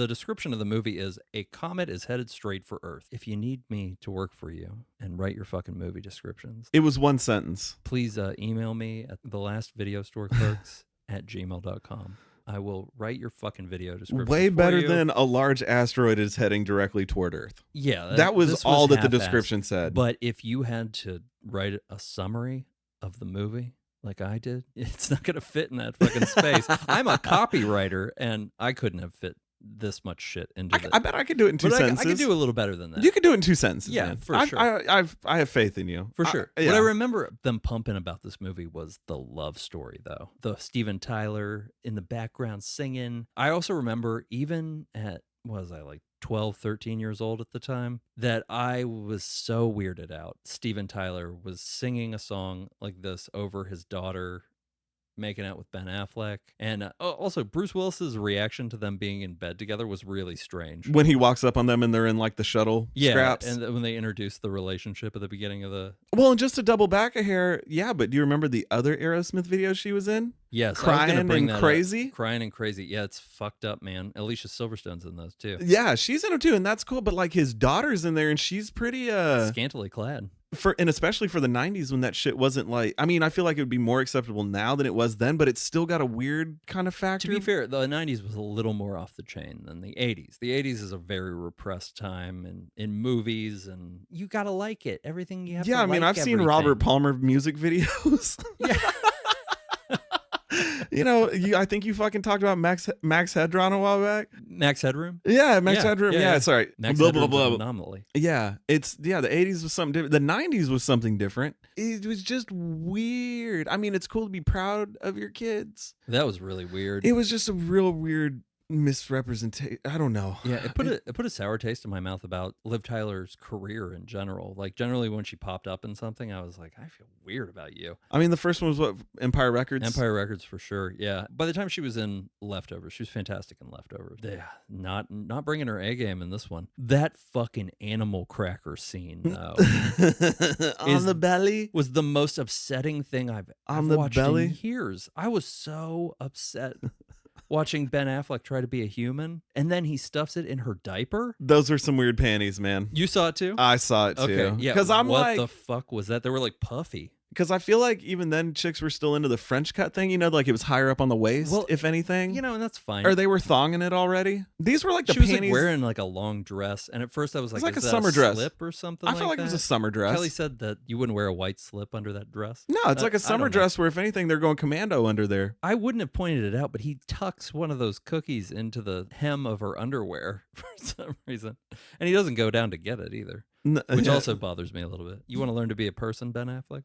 S1: description of the movie is, a comet is headed straight for Earth. If you need me to work for you and write your fucking movie descriptions.
S2: It was one sentence.
S1: Please email me at thelastvideostoreclerks@gmail.com. I will write your fucking video description.
S2: Way better than a large asteroid is heading directly toward Earth.
S1: Yeah.
S2: That was all that the description said.
S1: But if you had to write a summary of the movie like I did, it's not going to fit in that fucking space. I'm a copywriter, and I couldn't have fit this much shit into it.
S2: I bet I could do it in 2 sentences.
S1: I could do a little better than that.
S2: You could do it in 2 sentences.
S1: Yeah,
S2: man.
S1: for sure.
S2: I have faith in you.
S1: For sure. What I remember them pumping about this movie was the love story, though. The Steven Tyler in the background singing. I also remember, even at, what was I, like 12, 13 years old at the time, that I was so weirded out. Steven Tyler was singing a song like this over his daughter making out with Ben Affleck. And also Bruce Willis's reaction to them being in bed together was really strange.
S2: When he walks up on them and they're in like the shuttle straps.
S1: And when they introduced the relationship at the beginning of the...
S2: Well, and just to double back a hair, but do you remember the other Aerosmith video she was in?
S1: Yes.
S2: Crying and Crazy?
S1: Crying and Crazy. Yeah, it's fucked up, man. Alicia Silverstone's in those too.
S2: Yeah, she's in them too, and that's cool. But like his daughter's in there and she's pretty...
S1: scantily clad.
S2: And especially for the 90s when that shit wasn't like, I mean, I feel like it would be more acceptable now than it was then, but it's still got a weird kind of factor.
S1: To be fair, the 90s was a little more off the chain than the 80s. The 80s is a very repressed time in movies, and you gotta like it. Everything you have to like.
S2: Yeah, I mean, I've seen Robert Palmer music videos.
S1: Yeah.
S2: You know, I think you fucking talked about Max Headroom a while back.
S1: Max Headroom?
S2: Yeah, Max Headroom. Yeah, sorry.
S1: Max
S2: blah,
S1: Headroom's
S2: blah, blah.
S1: an anomaly.
S2: Yeah, the 80s was something different. The 90s was something different. It was just weird. I mean, it's cool to be proud of your kids.
S1: That was really weird.
S2: It was just a real weird misrepresentation. I don't know.
S1: Yeah, it put a sour taste in my mouth about Liv Tyler's career in general. Like, generally when she popped up in something, I was like, I feel weird about you.
S2: I mean, the first one was what, Empire Records?
S1: Empire Records for sure. Yeah. By the time she was in Leftovers, she was fantastic in Leftovers. Yeah, not bringing her A game in this one. That fucking animal cracker scene though,
S2: on the belly
S1: was the most upsetting thing I've watched in years. I was so upset. Watching Ben Affleck try to be a human, and then he stuffs it in her diaper.
S2: Those are some weird panties, man.
S1: You saw it too?
S2: I saw it too.
S1: Okay, yeah.
S2: Because I'm
S1: what the fuck was that? They were like puffy.
S2: Because I feel like even then chicks were still into the French cut thing, you know, like it was higher up on the waist, if anything.
S1: You know, and that's fine.
S2: Or they were thonging it already. These were like the
S1: panties. She was
S2: panties.
S1: like wearing like a long dress, and at first I was like,
S2: a summer dress
S1: slip or something.
S2: I felt like it was a summer dress.
S1: Kelly said that you wouldn't wear a white slip under that dress.
S2: No, it's like a summer dress where if anything they're going commando under there.
S1: I wouldn't have pointed it out, but he tucks one of those cookies into the hem of her underwear for some reason, and he doesn't go down to get it either. Which also bothers me a little bit. You want to learn to be a person, Ben Affleck?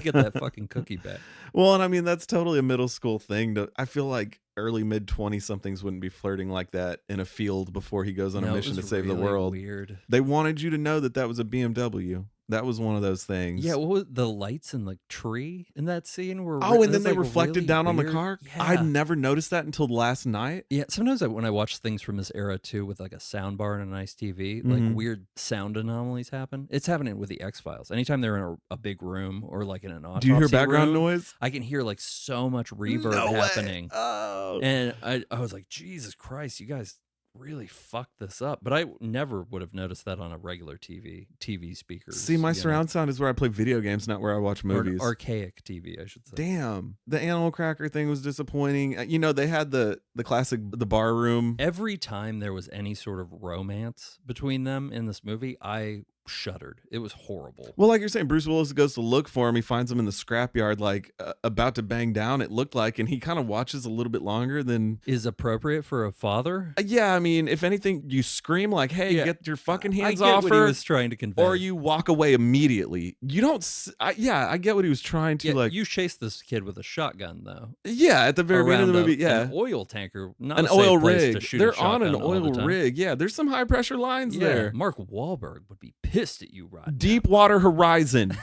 S1: Get that fucking cookie back.
S2: Well, and I mean, that's totally a middle school thing. I feel like early, mid 20-somethings wouldn't be flirting like that in a field before he goes on a mission to save the world.
S1: Weird.
S2: They wanted you to know that was a BMW. That was one of those things.
S1: Yeah, what was the lights in the tree in that scene?
S2: And then they reflected really down on the car?
S1: Yeah.
S2: I'd never noticed that until last night.
S1: Yeah, sometimes when I watch things from this era too with like a sound bar and a nice TV, like weird sound anomalies happen. It's happening with the X-Files. Anytime they're in a big room or like in an autopsy
S2: Do you hear background
S1: room,
S2: noise?
S1: I can hear like so much reverb happening.
S2: Oh.
S1: And I was like, Jesus Christ, you guys really fucked this up. But I never would have noticed that on a regular TV speakers.
S2: See, my surround sound is where I play video games, not where I watch movies.
S1: Or archaic TV, I should say.
S2: Damn. The animal cracker thing was disappointing. You know, they had the classic, the bar room.
S1: Every time there was any sort of romance between them in this movie, I shuddered. It was horrible.
S2: Well, like you're saying, Bruce Willis goes to look for him. He finds him in the scrapyard, like about to bang down, it looked like, and he kind of watches a little bit longer than
S1: is appropriate for a father.
S2: Yeah, I mean, if anything, you scream like, "Hey, get your fucking hands
S1: off
S2: her!"
S1: What he was trying to convey,
S2: or you walk away immediately. You don't. I get what he was trying to like.
S1: You chase this kid with a shotgun, though.
S2: Yeah, at the very beginning of the movie. Yeah,
S1: an oil tanker, not
S2: an
S1: a safe
S2: oil
S1: place
S2: rig.
S1: To shoot
S2: They're
S1: a
S2: on an oil
S1: the
S2: rig. Yeah, there's some high pressure lines there.
S1: Mark Wahlberg would be pissed at you, right?
S2: Deepwater Horizon.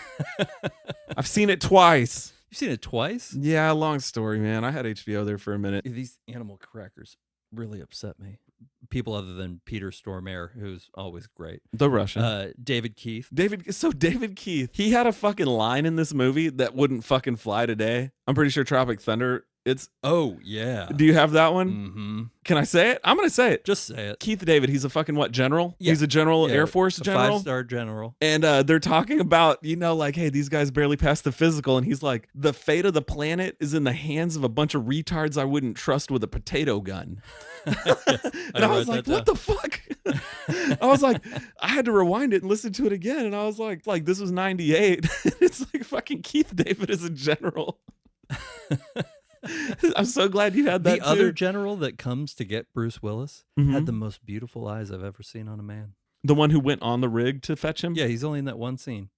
S2: I've seen it twice.
S1: You've seen it twice?
S2: Yeah, long story, man. I had HBO there for a minute.
S1: These animal crackers really upset me. People other than Peter Stormare, who's always great.
S2: The Russian.
S1: David Keith.
S2: David Keith, he had a fucking line in this movie that wouldn't fucking fly today. I'm pretty sure Tropic Thunder.
S1: Oh, yeah.
S2: Do you have that one?
S1: Mm-hmm.
S2: Can I say it? I'm going to say it.
S1: Just say it.
S2: Keith David, he's a fucking what, general?
S1: Yeah.
S2: He's a general, Air Force general?
S1: 5-star general.
S2: And they're talking about, you know, like, hey, these guys barely passed the physical. And he's like, the fate of the planet is in the hands of a bunch of retards I wouldn't trust with a potato gun. And I was like, what the fuck? I was like, I had to rewind it and listen to it again. And I was like this was 98. It's like fucking Keith David is a general. I'm so glad you had that.
S1: The other general that comes to get Bruce Willis had the most beautiful eyes I've ever seen on a man.
S2: The one who went on the rig to fetch him?
S1: Yeah, he's only in that one scene.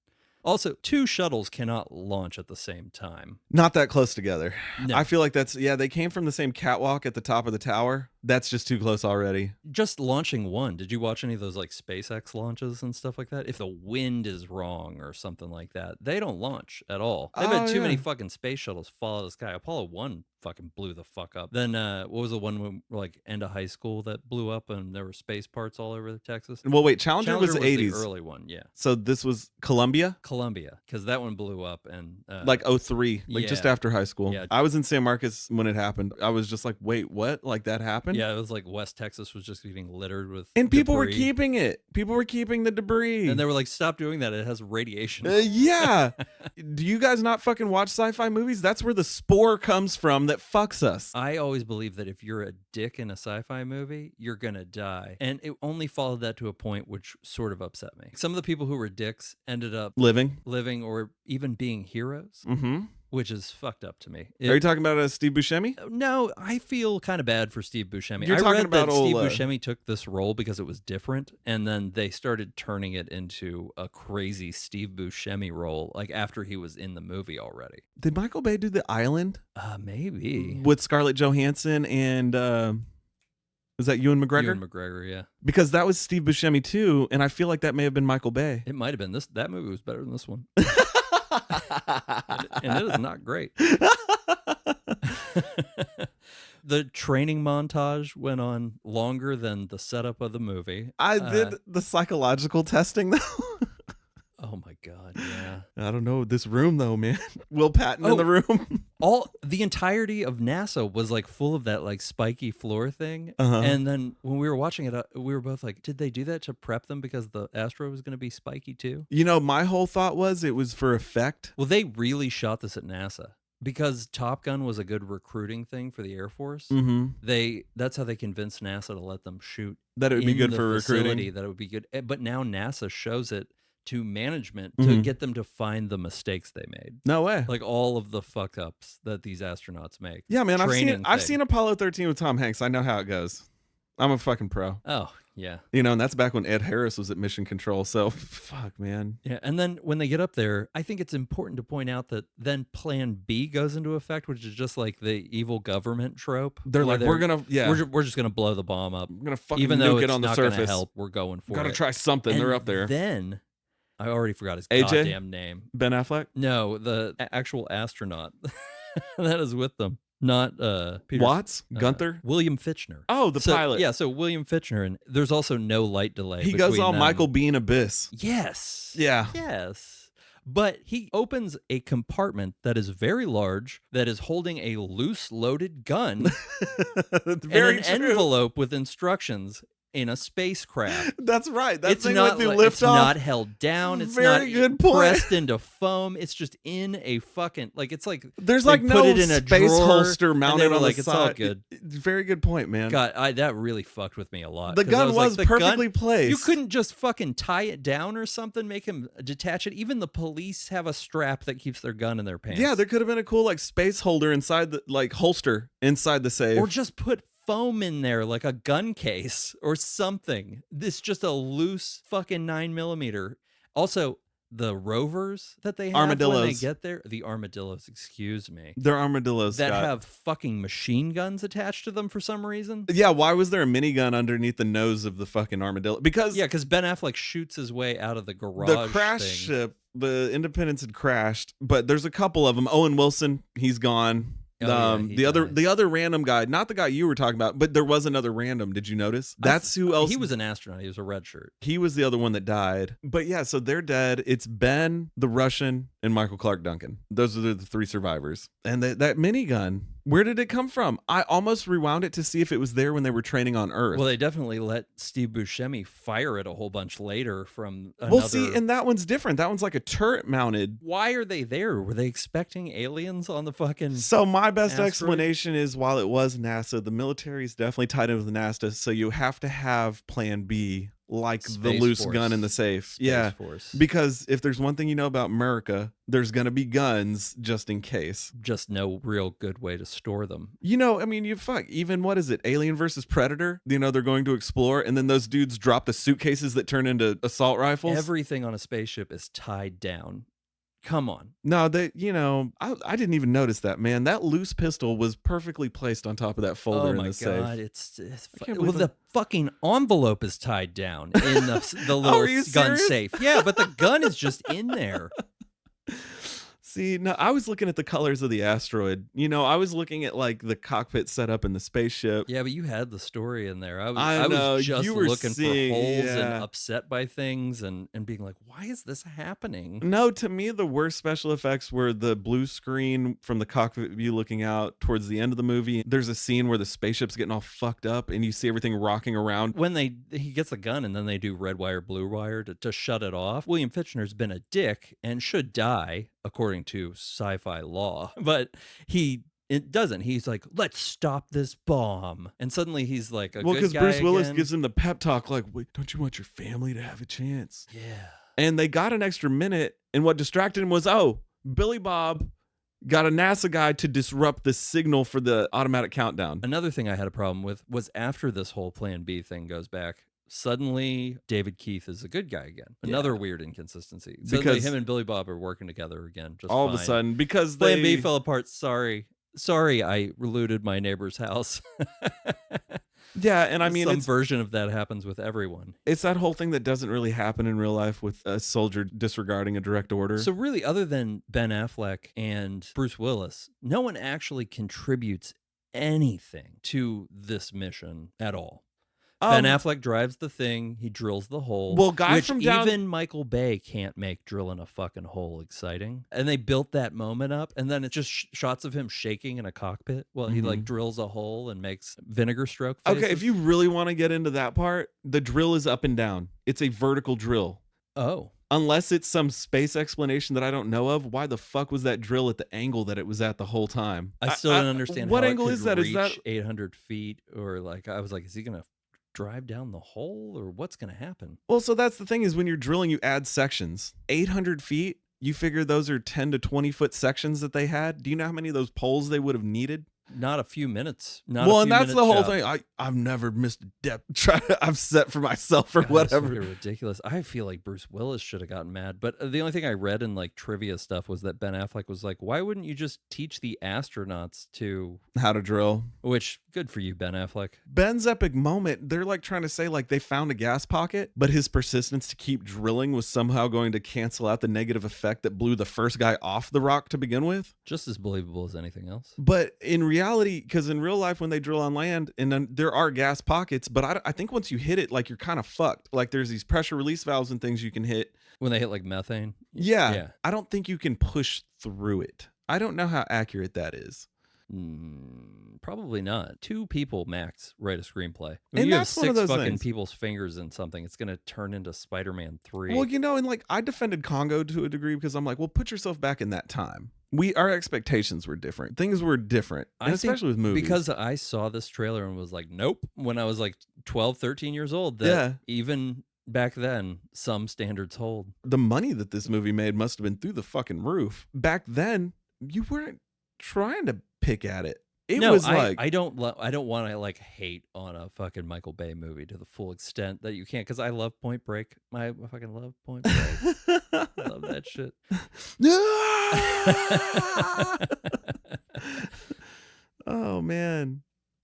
S1: Also, 2 shuttles cannot launch at the same time.
S2: Not that close together.
S1: No.
S2: I feel like they came from the same catwalk at the top of the tower. That's just too close already.
S1: Just launching one. Did you watch any of those like SpaceX launches and stuff like that? If the wind is wrong or something like that, they don't launch at all. They've had too many fucking space shuttles fall out of the sky. Apollo 1 fucking blew the fuck up. Then what was the one when, like, end of high school that blew up and there were space parts all over Texas?
S2: Well, wait, Challenger was the 80s.
S1: The early one, yeah.
S2: So this was Columbia,
S1: because that one blew up and
S2: like 03, like just after high school.
S1: Yeah.
S2: I was in San Marcos when it happened. I was just like, wait, what? Like that happened?
S1: Yeah, it was like West Texas was just getting littered with
S2: and people were
S1: debris.
S2: keeping it. People were keeping the debris.
S1: And they were like, stop doing that. It has radiation.
S2: Yeah. Do you guys not fucking watch sci-fi movies? That's where the spore comes from that fucks us.
S1: I always believe that if you're a dick in a sci-fi movie, you're gonna die. And it only followed that to a point which sort of upset me. Some of the people who were dicks ended up
S2: living
S1: or even being heroes.
S2: Mm-hmm.
S1: Which is fucked up to me.
S2: Are you talking about Steve Buscemi?
S1: No, I feel kind of bad for Steve Buscemi.
S2: You're talking about
S1: Steve Buscemi took this role because it was different, and then they started turning it into a crazy Steve Buscemi role, like after he was in the movie already.
S2: Did Michael Bay do The Island?
S1: Maybe.
S2: With Scarlett Johansson and... is that Ewan McGregor?
S1: Ewan McGregor, yeah.
S2: Because that was Steve Buscemi too, and I feel like that may have been Michael Bay.
S1: It might have been. That movie was better than this one. And it is not great. The training montage went on longer than the setup of the movie.
S2: I did the psychological testing, though.
S1: Oh, my God, yeah.
S2: I don't know. This room, though, man. Will Patton in the room.
S1: The entirety of NASA was, like, full of that, like, spiky floor thing.
S2: Uh-huh.
S1: And then when we were watching it, we were both like, did they do that to prep them because the Astro was going to be spiky, too?
S2: You know, my whole thought was it was for effect.
S1: Well, they really shot this at NASA. Because Top Gun was a good recruiting thing for the Air Force, that's how they convinced NASA to let them shoot.
S2: That it would be good for recruiting.
S1: That it would be good. But now NASA shows it to management to get them to find the mistakes they made.
S2: No way.
S1: Like all of the fuck ups that these astronauts make.
S2: Yeah, man. I've seen Apollo 13 with Tom Hanks. I know how it goes. I'm a fucking pro.
S1: Oh, yeah.
S2: You know, and that's back when Ed Harris was at Mission Control. So, fuck, man.
S1: Yeah, and then when they get up there, I think it's important to point out that then Plan B goes into effect, which is just like the evil government trope.
S2: They're like, we're
S1: just gonna blow the bomb up.
S2: We're gonna fucking
S1: even though
S2: nuke
S1: it's
S2: it on the
S1: not
S2: surface.
S1: Gonna help. We're going for it.
S2: Gotta try something.
S1: And
S2: they're up there.
S1: Then I already forgot his
S2: AJ?
S1: goddamn name.
S2: Ben Affleck?
S1: No, the actual astronaut that is with them. Not Peter
S2: Watts? Gunther?
S1: William Fitchner.
S2: Oh, the pilot.
S1: Yeah, so William Fitchner, and there's also no light delay.
S2: He goes all
S1: them.
S2: Michael Biehn Abyss.
S1: Yes.
S2: Yeah.
S1: Yes. But he opens a compartment that is very large, that is holding a loose loaded gun and an envelope with instructions in a spacecraft.
S2: That's right.
S1: It's not held down. It's
S2: very
S1: not
S2: good point.
S1: Pressed into foam. It's just in a fucking it's like
S2: there's like no
S1: put it in a
S2: space
S1: drawer,
S2: holster mounted on
S1: like
S2: the
S1: it's
S2: side.
S1: all good.
S2: Very good point, man.
S1: God, that really fucked with me a lot.
S2: The gun was perfectly placed.
S1: You couldn't just fucking tie it down or something, make him detach it. Even the police have a strap that keeps their gun in their pants.
S2: Yeah, there could have been a cool like space holder inside the holster inside the safe,
S1: or just put foam in there like a gun case or something. This just a loose fucking 9mm. Also, the rovers that they have
S2: armadillos.
S1: When they get there, the armadillos, excuse me.
S2: They're armadillos
S1: that have fucking machine guns attached to them for some reason.
S2: Yeah, why was there a minigun underneath the nose of the fucking armadillo? Because
S1: Ben Affleck shoots his way out of the garage.
S2: The crash ship, the Independence had crashed, but there's a couple of them. Owen Wilson, he's gone. The other random guy, not the guy you were talking about, but there was another random. Did you notice? That's who else.
S1: He was an astronaut. He was a red shirt.
S2: He was the other one that died. But yeah, so they're dead. It's Ben, the Russian, and Michael Clarke Duncan. Those are the three survivors. And that minigun, where did it come from? I almost rewound it to see if it was there when they were training on Earth.
S1: Well, they definitely let Steve Buscemi fire it a whole bunch later from another...
S2: Well, see, and that one's different. That one's like a turret mounted.
S1: Why are they there? Were they expecting aliens on the fucking...
S2: So my best
S1: asteroid?
S2: Explanation is while it was NASA, the military is definitely tied in with NASA, so you have to have plan B, like
S1: Space
S2: the loose
S1: Force.
S2: gun in the safe.
S1: Space Force.
S2: Because if there's one thing you know about America, there's going to be guns just in case.
S1: Just no real good way to store them.
S2: You know, I mean, even what is it? Alien versus Predator? You know, they're going to explore, and then those dudes drop the suitcases that turn into assault rifles.
S1: Everything on a spaceship is tied down. Come on.
S2: No, I didn't even notice that, man. That loose pistol was perfectly placed on top of that folder in the safe.
S1: Oh my God, the fucking envelope is tied down in the little gun safe. Yeah, but the gun is just in there.
S2: See, no, I was looking at the colors of the asteroid. I was looking at like the cockpit setup in the spaceship.
S1: Yeah, but you had the story in there.
S2: I
S1: I
S2: know,
S1: was just
S2: you were
S1: looking for
S2: seeing-
S1: holes
S2: yeah.
S1: and upset by things and being like, why is this happening?
S2: No, to me, the worst special effects were the blue screen from the cockpit view looking out towards the end of the movie. There's a scene where the spaceship's getting all fucked up and you see everything rocking around.
S1: When he gets a gun and then they do red wire, blue wire to shut it off. William Fichtner's been a dick and should die according to sci-fi law, but it doesn't. He's like, let's stop this bomb. And suddenly he's like a good guy
S2: because Bruce Willis
S1: again.
S2: gives him the pep talk like, wait, don't you want your family to have a chance?
S1: Yeah.
S2: And they got an extra minute, and what distracted him was, Billy Bob got a NASA guy to disrupt the signal for the automatic countdown.
S1: Another thing I had a problem with was after this whole Plan B thing goes back, suddenly David Keith is a good guy again. Another weird inconsistency. Suddenly
S2: Because
S1: him and Billy Bob are working together again. Just
S2: all of
S1: fine.
S2: a sudden, because
S1: Plan B fell apart. Sorry, I looted my neighbor's house.
S2: Yeah, and I mean,
S1: some version of that happens with everyone.
S2: It's that whole thing that doesn't really happen in real life with a soldier disregarding a direct order.
S1: So really, other than Ben Affleck and Bruce Willis, no one actually contributes anything to this mission at all. Ben Affleck drives the thing. He drills the hole.
S2: Well, guy
S1: which
S2: from down...
S1: even Michael Bay can't make drilling a fucking hole exciting. And they built that moment up, and then it's just shots of him shaking in a cockpit while he like drills a hole and makes vinegar stroke faces.
S2: Okay, if you really want to get into that part, the drill is up and down. It's a vertical drill.
S1: Oh.
S2: Unless it's some space explanation that I don't know of, why the fuck was that drill at the angle that it was at the whole time?
S1: I still don't understand
S2: what
S1: how
S2: angle
S1: it could
S2: is that?
S1: reach
S2: Is that
S1: 800 feet? Or like, I was like, is he going to drive down the hole or what's going to happen?
S2: Well, so that's the thing is when you're drilling, you add sections. 800 feet, you figure those are 10 to 20 foot sections that they had. Do you know how many of those poles they would have needed?
S1: Not a few minutes.
S2: And that's the whole thing. I've never missed a depth. I've set for myself or whatever.
S1: That's ridiculous. I feel like Bruce Willis should have gotten mad. But the only thing I read in like trivia stuff was that Ben Affleck was like, why wouldn't you just teach the astronauts
S2: how to drill?
S1: Which, good for you, Ben Affleck.
S2: Ben's epic moment, they're like trying to say like they found a gas pocket, but his persistence to keep drilling was somehow going to cancel out the negative effect that blew the first guy off the rock to begin with.
S1: Just as believable as anything else.
S2: But in reality, because in real life, when they drill on land, and then there are gas pockets, but I think once you hit it, like you're kind of fucked. Like there's these pressure release valves and things you can hit.
S1: When they hit like methane?
S2: Yeah. I don't think you can push through it. I don't know how accurate that is.
S1: Probably not. 2 people max write a screenplay.
S2: And
S1: When you have
S2: that's one of
S1: 6
S2: those
S1: fucking
S2: things.
S1: people's fingers in something, it's going to turn into Spider-Man 3.
S2: Well, and like I defended Congo to a degree because I'm like, well, put yourself back in that time. Our expectations were different. Things were different, and especially with movies.
S1: Because I saw this trailer and was like, nope. When I was like 12, 13 years old, that even back then, some standards hold.
S2: The money that this movie made must have been through the fucking roof. Back then, you weren't trying to pick at it. It was like
S1: I don't want to like hate on a fucking Michael Bay movie to the full extent that you can't, because I love Point Break. I fucking love Point Break. I love that shit.
S2: Oh man.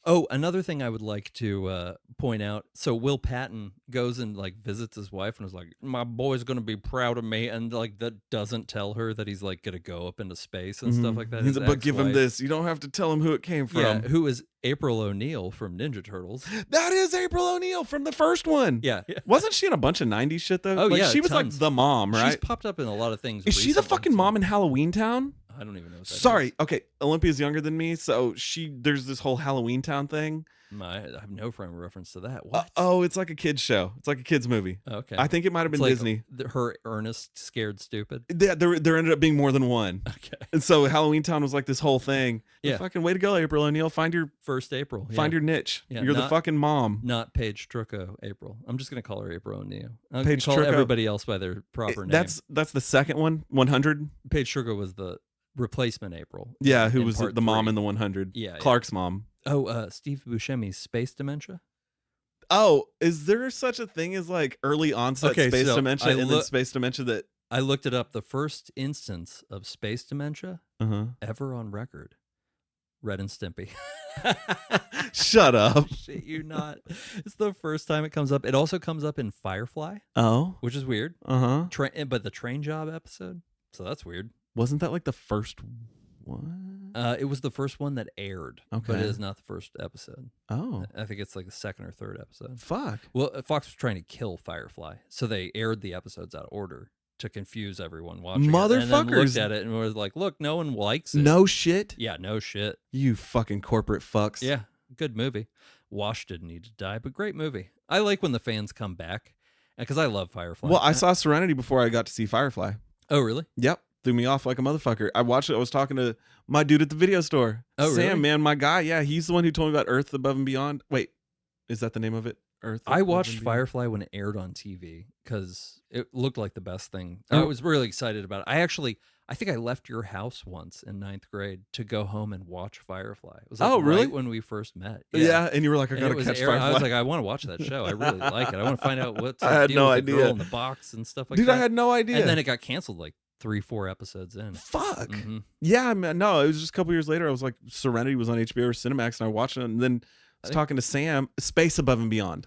S1: Oh, another thing I would like to point out. So Will Patton goes and like visits his wife and is like, my boy's going to be proud of me. And like that doesn't tell her that he's like going to go up into space and stuff like that.
S2: He's like, but give him this. You don't have to tell him who it came from.
S1: Yeah, who is April O'Neil from Ninja Turtles.
S2: That is April O'Neil from the first one.
S1: Yeah.
S2: Wasn't she in a bunch of 90s shit though?
S1: Oh,
S2: like,
S1: yeah.
S2: She was
S1: tons.
S2: like the mom, right?
S1: She's popped up in a lot of things.
S2: Is she the fucking mom in Halloween Town?
S1: I don't even know what that
S2: Sorry.
S1: is.
S2: Okay. Olympia's younger than me. So there's this whole Halloween Town thing.
S1: I have no frame of reference to that. What?
S2: It's like a kid's show. It's like a kid's movie.
S1: Okay.
S2: I think it might have been
S1: It's like
S2: Disney.
S1: Her Ernest Scared Stupid.
S2: Yeah, there ended up being more than one.
S1: Okay.
S2: And so Halloween Town was like this whole thing.
S1: Yeah.
S2: Fucking way to go, April O'Neil. Find your
S1: 1st April.
S2: Find your niche.
S1: Yeah,
S2: You're the fucking mom.
S1: Not Paige Trucco, April. I'm just gonna call her April O'Neil. I'm
S2: Paige
S1: gonna call
S2: Trucco.
S1: everybody else by their proper name.
S2: That's the second one, 100.
S1: Paige Trucco was the replacement April.
S2: Yeah, who
S1: in
S2: was
S1: part
S2: the mom
S1: 3.
S2: in the 100.
S1: Yeah,
S2: Clarke's mom.
S1: Oh, Steve Buscemi's Space Dementia.
S2: Oh, is there such a thing as like early onset space dementia and then space dementia that
S1: I looked it up? The first instance of space dementia ever on record. Ren and Stimpy.
S2: Shut up.
S1: Shit you not. It's the first time it comes up. It also comes up in Firefly.
S2: Oh.
S1: Which is weird.
S2: Uh-huh.
S1: But the train job episode. So that's weird.
S2: Wasn't that like the first one?
S1: It was the first one that aired,
S2: Okay.
S1: but it is not the first episode.
S2: Oh.
S1: I think it's like the second or third episode.
S2: Fuck.
S1: Well, Fox was trying to kill Firefly, so they aired the episodes out of order to confuse everyone watching it. And then
S2: Motherfuckers.
S1: looked at it and was like, look, no one likes it.
S2: No shit.
S1: Yeah, no shit.
S2: You fucking corporate fucks.
S1: Yeah, good movie. Wash didn't need to die, but great movie. I like when the fans come back, because I love Firefly.
S2: Well, I saw Serenity before I got to see Firefly.
S1: Oh, really?
S2: Yep. Threw me off like a motherfucker. I watched it. I was talking to my dude at the video store.
S1: Oh, really?
S2: Sam, man, my guy. Yeah, he's the one who told me about Earth Above and Beyond. Wait, is that the name of it? Earth.
S1: I
S2: Above
S1: watched
S2: and Beyond?
S1: Firefly when it aired on TV because it looked like the best thing.
S2: Oh.
S1: I was really excited about it. I think I left your house once in 9th grade to go home and watch Firefly. It was like
S2: really?
S1: right when we first met.
S2: Yeah, and you were like, I
S1: And
S2: gotta
S1: it was
S2: catch
S1: airing-
S2: Firefly.
S1: I was like, I want to watch that show. I really like it. I want to find out what's
S2: I
S1: the
S2: had
S1: deal
S2: no
S1: with the
S2: idea.
S1: girl in the box and stuff like
S2: Dude,
S1: that.
S2: I had no idea.
S1: And then it got canceled like 3-4 episodes in.
S2: Fuck.
S1: Mhm.
S2: Yeah, man. No, it was just a couple years later. I was like, Serenity was on HBO or Cinemax, and I watched it. And then I was talking to Sam, Space Above and Beyond.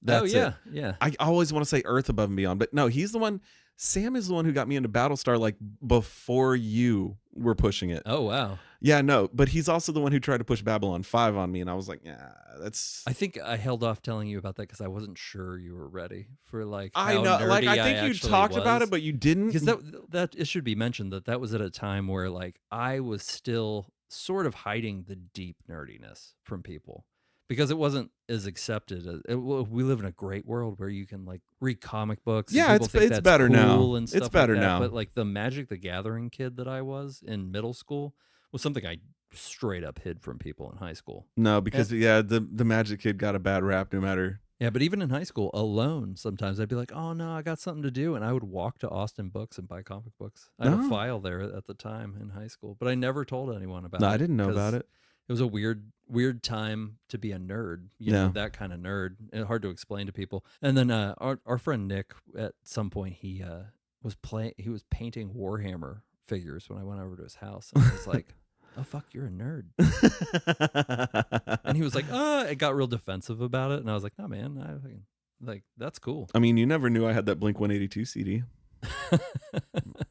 S2: That's
S1: yeah,
S2: it.
S1: yeah.
S2: I always want to say Earth Above and Beyond, but no, he's the one. Sam is the one who got me into Battlestar like before you were pushing it.
S1: Oh, wow.
S2: Yeah, no, but he's also the one who tried to push Babylon 5 on me, and I was like, yeah, that's.
S1: I think I held off telling you about that because I wasn't sure you were ready for like.
S2: I
S1: how
S2: know, like
S1: nerdy
S2: I think you
S1: actually
S2: talked about
S1: was.
S2: it, but you didn't.
S1: Because that it should be mentioned that was at a time where like I was still sort of hiding the deep nerdiness from people because it wasn't as accepted as we live in a great world where you can like read comic books.
S2: Yeah,
S1: and people think
S2: it's
S1: that's
S2: better now.
S1: cool and
S2: It's
S1: stuff
S2: better
S1: like that.
S2: now.
S1: But like the Magic the Gathering kid that I was in middle school was something I straight up hid from people in high school.
S2: No, because the Magic Kid got a bad rap no matter.
S1: Yeah, but even in high school, alone, sometimes I'd be like, oh, no, I got something to do. And I would walk to Austin Books and buy comic books. I had a file there at the time in high school, but I never told anyone about it.
S2: No, I didn't know about it.
S1: It was a weird time to be a nerd, you know, that kind of nerd. And hard to explain to people. And then our friend Nick, at some point, he was painting Warhammer figures when I went over to his house. And I was like, oh, fuck, you're a nerd. And he was like, it got real defensive about it. And I was like, no, man, that's cool.
S2: I mean, you never knew I had that Blink 182 CD.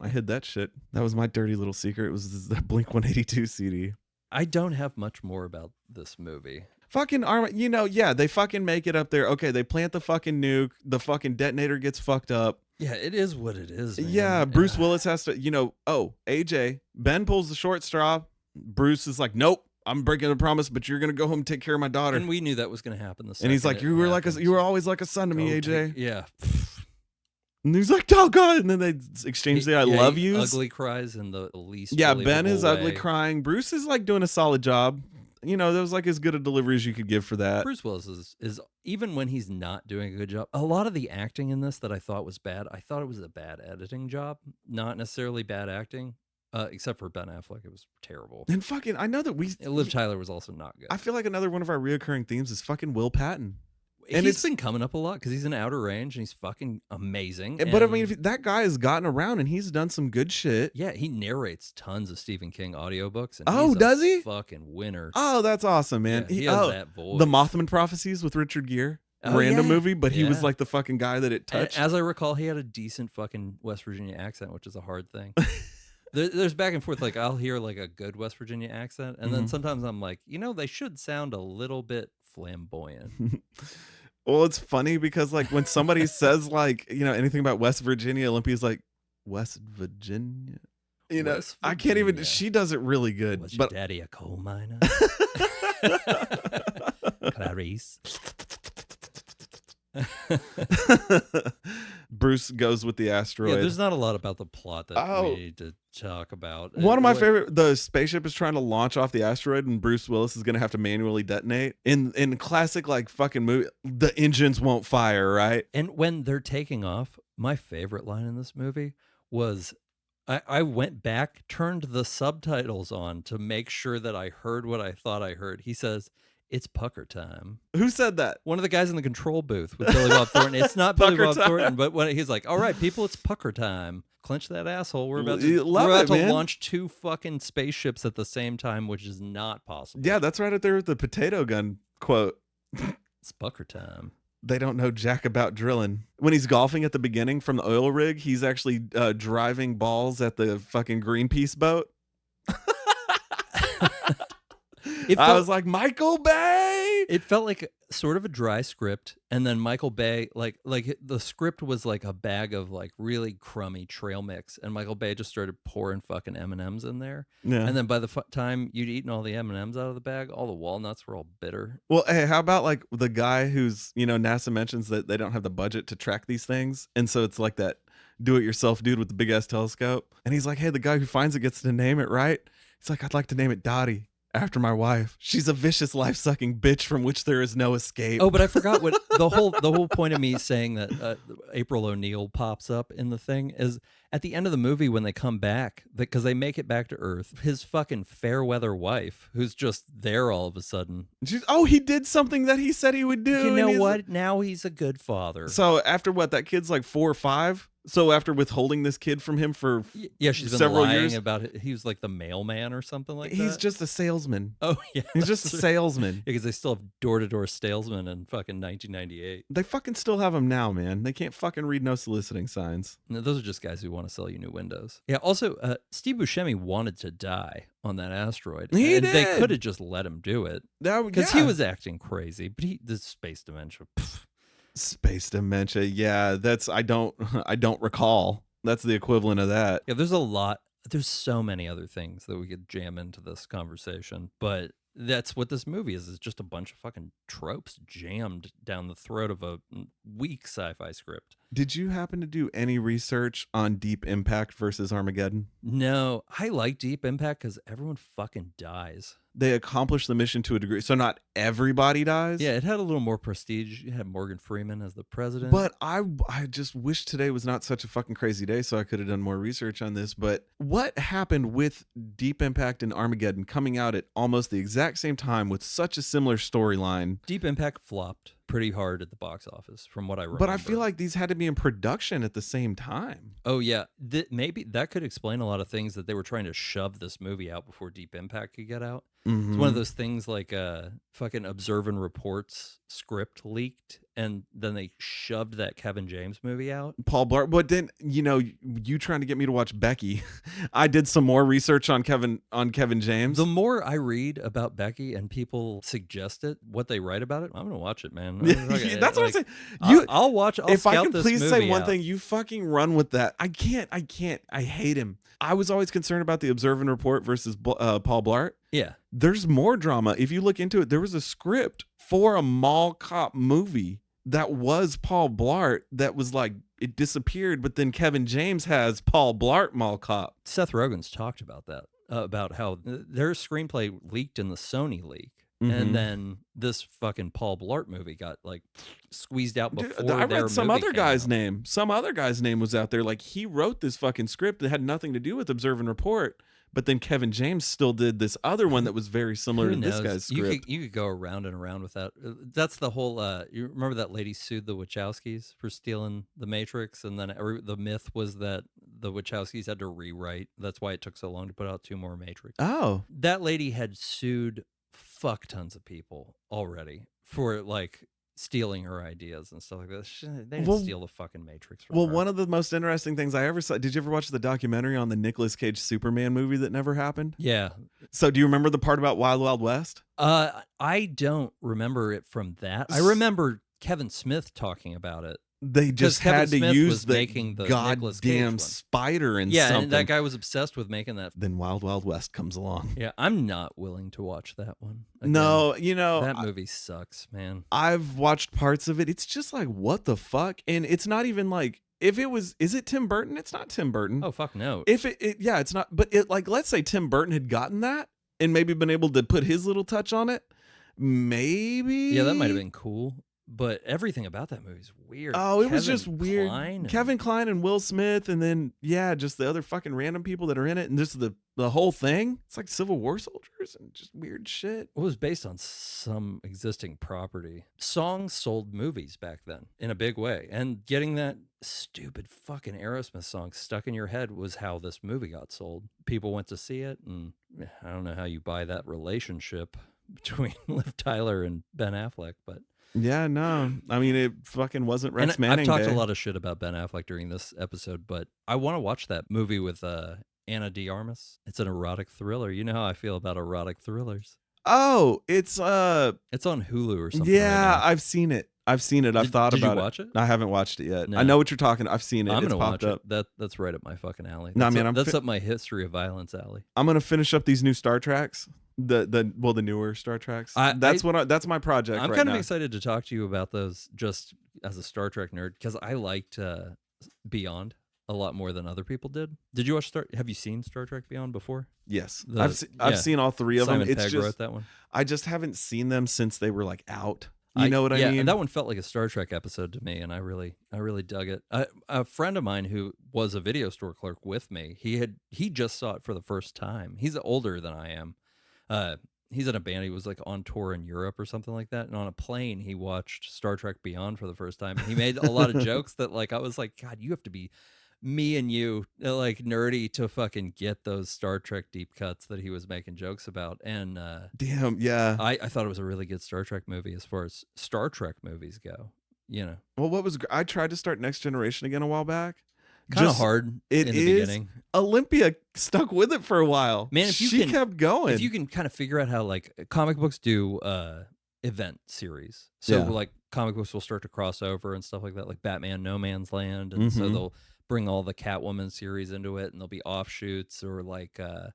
S2: I hid that shit. That was my dirty little secret. It was the Blink 182 CD.
S1: I don't have much more about this movie.
S2: Fucking they fucking make it up there. Okay, they plant the fucking nuke. The fucking detonator gets fucked up.
S1: Yeah, it is what it is, man.
S2: Yeah, Bruce Willis has to, AJ, Ben pulls the short straw. Bruce is like, nope, I'm breaking the promise, but you're going to go home and take care of my daughter.
S1: And we knew that was going to happen.
S2: And he's like, you were always like a son to me, AJ.
S1: Yeah.
S2: And he's like, oh, God. And then they exchange the I love yous.
S1: Ugly cries in the least.
S2: Yeah, Ben is ugly
S1: way.
S2: crying. Bruce is like doing a solid job. That was like as good a delivery as you could give for that.
S1: Bruce Willis is even when he's not doing a good job. A lot of the acting in this that I thought was bad, I thought it was a bad editing job, not necessarily bad acting. Except for Ben Affleck, it was terrible.
S2: And fucking, I know that
S1: Liv Tyler was also not good.
S2: I feel like another one of our reoccurring themes is fucking Will Patton.
S1: And he's been coming up a lot because he's in Outer Range and he's fucking amazing.
S2: But I mean, that guy has gotten around and he's done some good shit.
S1: Yeah, he narrates tons of Stephen King audiobooks. And
S2: does he?
S1: Fucking winner.
S2: Oh, that's awesome, man.
S1: Yeah, he has that voice.
S2: The Mothman Prophecies with Richard Gere. Random movie, but he was like the fucking guy that it touched.
S1: As I recall, he had a decent fucking West Virginia accent, which is a hard thing. There's back and forth. Like, I'll hear like a good West Virginia accent, and then sometimes I'm like, they should sound a little bit flamboyant.
S2: Well, it's funny because like when somebody says like, anything about West Virginia, Olympia's like, West Virginia?
S1: West
S2: I can't even,
S1: Virginia.
S2: she does it really good.
S1: Was your daddy a coal miner? Clarice.
S2: Bruce goes with the asteroid.
S1: Yeah, there's not a lot about the plot that we need to talk about.
S2: One of my favorite, the spaceship is trying to launch off the asteroid and Bruce Willis is going to have to manually detonate. In classic like fucking movie, the engines won't fire, right?
S1: And when they're taking off, my favorite line in this movie was, I went back, turned the subtitles on to make sure that I heard what I thought I heard. He says, it's pucker time.
S2: Who said that?
S1: One of the guys in the control booth with Billy Bob Thornton. It's not Billy Bob Thornton, but when he's like, all right, people, it's pucker time. Clench that asshole. We're about to launch 2 fucking spaceships at the same time, which is not possible.
S2: Yeah, that's right up there with the potato gun quote.
S1: It's pucker time.
S2: They don't know jack about drilling. When he's golfing at the beginning from the oil rig, he's actually driving balls at the fucking Greenpeace boat. I was like, Michael Bay.
S1: It felt like sort of a dry script, and then Michael Bay, like the script was like a bag of like really crummy trail mix, and Michael Bay just started pouring fucking M&Ms in there.
S2: Yeah.
S1: And then by the time you'd eaten all the M&Ms out of the bag, all the walnuts were all bitter.
S2: Well, hey, how about like the guy who's, NASA mentions that they don't have the budget to track these things, and so it's like that do-it-yourself dude with the big-ass telescope, and he's like, hey, the guy who finds it gets to name it, right? He's like, I'd like to name it Dottie, after my wife. She's a vicious, life-sucking bitch from which there is no escape.
S1: Oh, but I forgot what the whole point of me saying that April O'Neil pops up in the thing is at the end of the movie when they come back, because they make it back to Earth, his fucking fair weather wife, who's just there all of a sudden.
S2: He did something that he said he would do.
S1: You know what? Now he's a good father.
S2: So after what, that kid's like 4 or 5? So after withholding this kid from him for
S1: she's been
S2: several
S1: lying
S2: years
S1: about it. He was like the mailman or something like that.
S2: He's just a salesman.
S1: Oh yeah,
S2: he's just a salesman.
S1: Because they still have door-to-door salesmen in fucking 1998.
S2: They fucking still have them now, man. They can't fucking read no soliciting signs.
S1: No, those are just guys who want to sell you new windows. Yeah. Also, Steve Buscemi wanted to die on that asteroid.
S2: He did.
S1: They could have just let him do it because he was acting crazy. But the space dementia.
S2: Space dementia, yeah. That's I don't recall. That's the equivalent of that.
S1: Yeah, there's so many other things that we could jam into this conversation, but that's what this movie is. It's just a bunch of fucking tropes jammed down the throat of a weak sci-fi script.
S2: Did you happen to do any research on Deep Impact versus Armageddon?
S1: No, I like Deep Impact because everyone fucking dies.
S2: They accomplished the mission to a degree. So not everybody dies.
S1: Yeah, it had a little more prestige. You had Morgan Freeman as the president.
S2: But I just wish today was not such a fucking crazy day so I could have done more research on this. But what happened with Deep Impact and Armageddon coming out at almost the exact same time with such a similar storyline?
S1: Deep Impact flopped pretty hard at the box office from what I remember.
S2: But I feel like these had to be in production at the same time.
S1: Oh yeah, maybe that could explain a lot of things, that they were trying to shove this movie out before Deep Impact could get out.
S2: Mm-hmm.
S1: It's one of those things like fucking Observe and Report's script leaked, and then they shoved that Kevin James movie out.
S2: Paul Blart. But then, you trying to get me to watch Becky. I did some more research on Kevin James.
S1: The more I read about Becky and people suggest it, what they write about it, I'm gonna watch it, man. That's
S2: what I'm saying.
S1: I'll watch.
S2: If I can
S1: this
S2: please say one
S1: out.
S2: thing, you fucking run with that. I can't. I hate him. I was always concerned about the Observe and Report versus Paul Blart.
S1: Yeah.
S2: There's more drama. If you look into it, there was a script for a mall cop movie that was Paul Blart that was like, it disappeared, but then Kevin James has Paul Blart mall cop.
S1: Seth Rogen's talked about that, about how their screenplay leaked in the Sony leak.
S2: Mm-hmm.
S1: And then this fucking Paul Blart movie got like squeezed out before.
S2: Dude, I read some other guy's
S1: out.
S2: name. Some other guy's name was out there. Like, he wrote this fucking script that had nothing to do with Observe and Report. But then Kevin James still did this other one that was very similar to this guy's script.
S1: You could go around and around with that. That's the whole. You remember that lady sued the Wachowskis for stealing The Matrix, and then the myth was that the Wachowskis had to rewrite. That's why it took so long to put out 2 more Matrix.
S2: Oh,
S1: that lady had sued fuck tons of people already for like stealing her ideas and stuff like that. They didn't steal the fucking Matrix from her.
S2: One of the most interesting things I ever saw, did you ever watch the documentary on the Nicolas Cage Superman movie that never happened?
S1: Yeah.
S2: So do you remember the part about Wild Wild West?
S1: I don't remember it from that. I remember Kevin Smith talking about it.
S2: They just had to use the goddamn spider and something.
S1: And that guy was obsessed with making that.
S2: Then Wild Wild West comes along.
S1: Yeah, I'm not willing to watch that one. Again,
S2: no,
S1: that movie sucks, man.
S2: I've watched parts of it. It's just like, what the fuck? And it's not even like, if it was, is it Tim Burton? It's not Tim Burton.
S1: Oh, fuck no.
S2: Yeah, it's not. But like, let's say Tim Burton had gotten that and maybe been able to put his little touch on it. Maybe.
S1: Yeah, that might have been cool. But everything about that movie is weird.
S2: Oh, it was just weird. Kevin Kline and Will Smith, and then just the other fucking random people that are in it, and just the whole thing. It's like Civil War soldiers and just weird shit.
S1: It was based on some existing property. Songs sold movies back then in a big way, and getting that stupid fucking Aerosmith song stuck in your head was how this movie got sold. People went to see it, and I don't know how you buy that relationship between Liv Tyler and Ben Affleck, but
S2: Yeah, no. I mean, it fucking wasn't Rex
S1: And
S2: Manning
S1: I've talked
S2: Day.
S1: a lot of shit about Ben Affleck during this episode, but I want to watch that movie with Anna de Armas. It's an erotic thriller. You know how I feel about erotic thrillers.
S2: Oh, it's
S1: It's on Hulu or something.
S2: yeah,
S1: right now.
S2: I've seen it. I've thought
S1: did
S2: about
S1: you watch it?
S2: I haven't watched it yet.
S1: No.
S2: I know what you're talking. I've seen it.
S1: I'm
S2: It's
S1: gonna
S2: popped
S1: watch
S2: up.
S1: it. That's right up my fucking alley.
S2: No,
S1: That's
S2: man,
S1: that's up my history of violence alley.
S2: I'm gonna finish up these new Star Treks. The newer Star Treks. That's my project.
S1: I'm
S2: right
S1: kind
S2: now.
S1: of excited to talk to you about those just as a Star Trek nerd because I liked Beyond a lot more than other people did. Did you watch Have you seen Star Trek Beyond before?
S2: Yes, I've seen all three of
S1: Simon
S2: them. It's
S1: Pegg
S2: just
S1: wrote that one.
S2: I just haven't seen them since they were like out. You know what I mean?
S1: Yeah, and that one felt like a Star Trek episode to me, and I really dug it. A friend of mine who was a video store clerk with me, he just saw it for the first time. He's older than I am. He's in a band. He was like on tour in Europe or something like that, and on a plane he watched Star Trek Beyond for the first time. And he made a lot of jokes that like I was like, God, you have to be me and you like nerdy to fucking get those Star Trek deep cuts that he was making jokes about. And
S2: damn, yeah.
S1: I thought it was a really good Star Trek movie as far as Star Trek movies go. You know,
S2: Well, I tried to start Next Generation again a while back.
S1: kind of hard
S2: It
S1: in the
S2: is.
S1: beginning.
S2: Olympia stuck with it for a while.
S1: Man, if you
S2: she
S1: can-
S2: kept going.
S1: If you can kind of figure out how like comic books do event series, so
S2: Yeah.
S1: like comic books will start to cross over and stuff like that, like Batman No Man's Land, and so
S2: Mhm.
S1: they'll bring all the Catwoman series into it, and there'll be offshoots or like the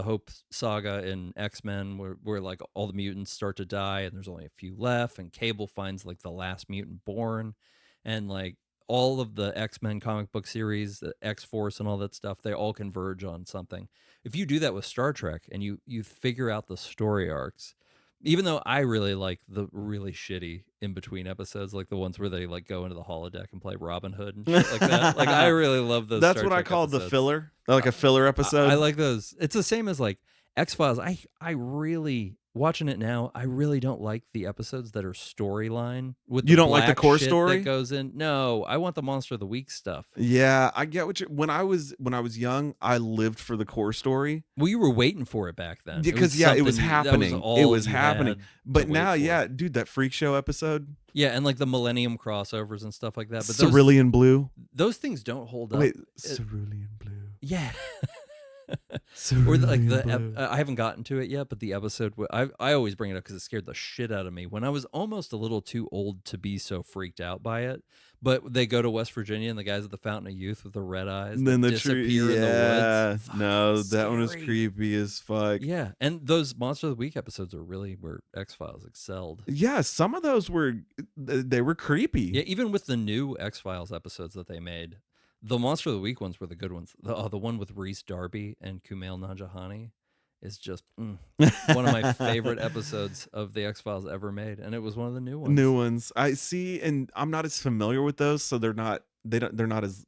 S1: Hope saga in X-Men where like all the mutants start to die and there's only a few left, and Cable finds like the last mutant born, and like all of the X-Men comic book series, the X-Force and all that stuff, they all converge on something. If you do that with Star Trek and you figure out the story arcs, even though I really like the really shitty in-between episodes, like the ones where they like go into the holodeck and play Robin Hood and shit like that. Like I really love those.
S2: That's
S1: Star
S2: what I
S1: Trek
S2: call the
S1: episodes.
S2: filler, like a filler episode.
S1: I like those. It's the same as like X-Files. I really watching it now. I really don't like the episodes that are storyline with.
S2: You
S1: the
S2: don't like the
S1: black
S2: core
S1: shit
S2: story?
S1: that goes in. No, I want the Monster of the Week stuff.
S2: Yeah, I get what you. When I was young, I lived for the core story.
S1: Well, you were waiting for it back then.
S2: Because it was
S1: something that was
S2: happening.
S1: all
S2: It was
S1: you
S2: happening.
S1: had
S2: But
S1: to wait
S2: now,
S1: for.
S2: yeah, dude, that freak show episode,
S1: Yeah, and like the Millennium crossovers and stuff like that. But
S2: Cerulean Blue.
S1: those things don't hold up.
S2: Wait, Cerulean Blue.
S1: Yeah. Or
S2: Cerulean
S1: like
S2: Blue.
S1: I haven't gotten to it yet, but the episode I always bring it up because it scared the shit out of me when I was almost a little too old to be so freaked out by it. But they go to West Virginia and the guys at the Fountain of Youth with the red eyes,
S2: And then
S1: that
S2: the tree.
S1: disappear in the
S2: Yeah,
S1: woods.
S2: no,
S1: Fucking
S2: that one was
S1: scary.
S2: creepy as fuck.
S1: Yeah, and those Monster of the Week episodes are really where X-Files excelled.
S2: Yeah, some of those were they were creepy.
S1: Yeah, even with the new X-Files episodes that they made, the Monster of the Week ones were the good ones. The one with Reese Darby and Kumail Nanjiani is just one of my favorite episodes of the X-Files ever made, and it was one of the new ones.
S2: New ones. I see, and I'm not as familiar with those, so they're not as,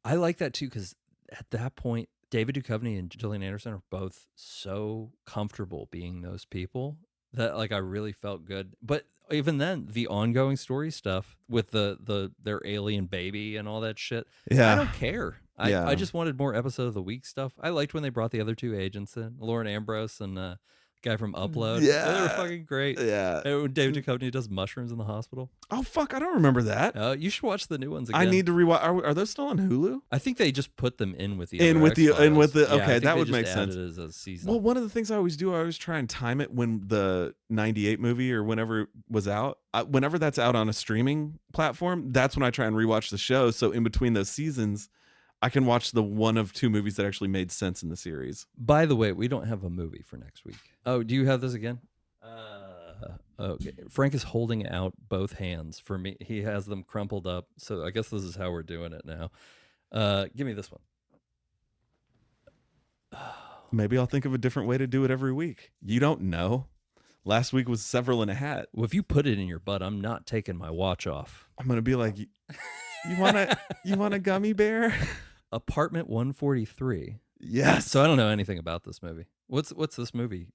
S1: I like that too because at that point, David Duchovny and Gillian Anderson are both so comfortable being those people that like I really felt good. But even then, the ongoing story stuff with their alien baby and all that shit, I
S2: Yeah.
S1: don't care.
S2: Yeah.
S1: I just wanted more episode of the week stuff. I liked when they brought the other two agents in, Lauren Ambrose and guy from Upload. They were
S2: Yeah.
S1: fucking great.
S2: Yeah.
S1: And when David Duchovny does mushrooms in the hospital.
S2: Oh fuck, I don't remember that.
S1: You should watch the new ones again.
S2: I need to rewatch. Are those still on Hulu?
S1: I think they just put them in with the
S2: In
S1: other
S2: with the- in with the-
S1: X-Files. Yeah, I
S2: okay,
S1: think
S2: that
S1: they
S2: would
S1: just
S2: make
S1: added
S2: sense.
S1: it as a season.
S2: Well, one of the things I always do, I always try and time it when the '98 movie or whenever it was out. Whenever that's out on a streaming platform, that's when I try and rewatch the show. So in between those seasons, I can watch the one of two movies that actually made sense in the series.
S1: By the way, we don't have a movie for next week. Oh, do you have this again? Okay. Frank is holding out both hands for me. He has them crumpled up. So I guess this is how we're doing it now. Give me this one.
S2: Maybe I'll think of a different way to do it every week. You don't know. Last week was several in a hat.
S1: Well, if you put it in your butt, I'm not taking my watch off.
S2: I'm gonna be like, you want a gummy bear?
S1: Apartment 143.
S2: Yes.
S1: So I don't know anything about this movie. What's this movie?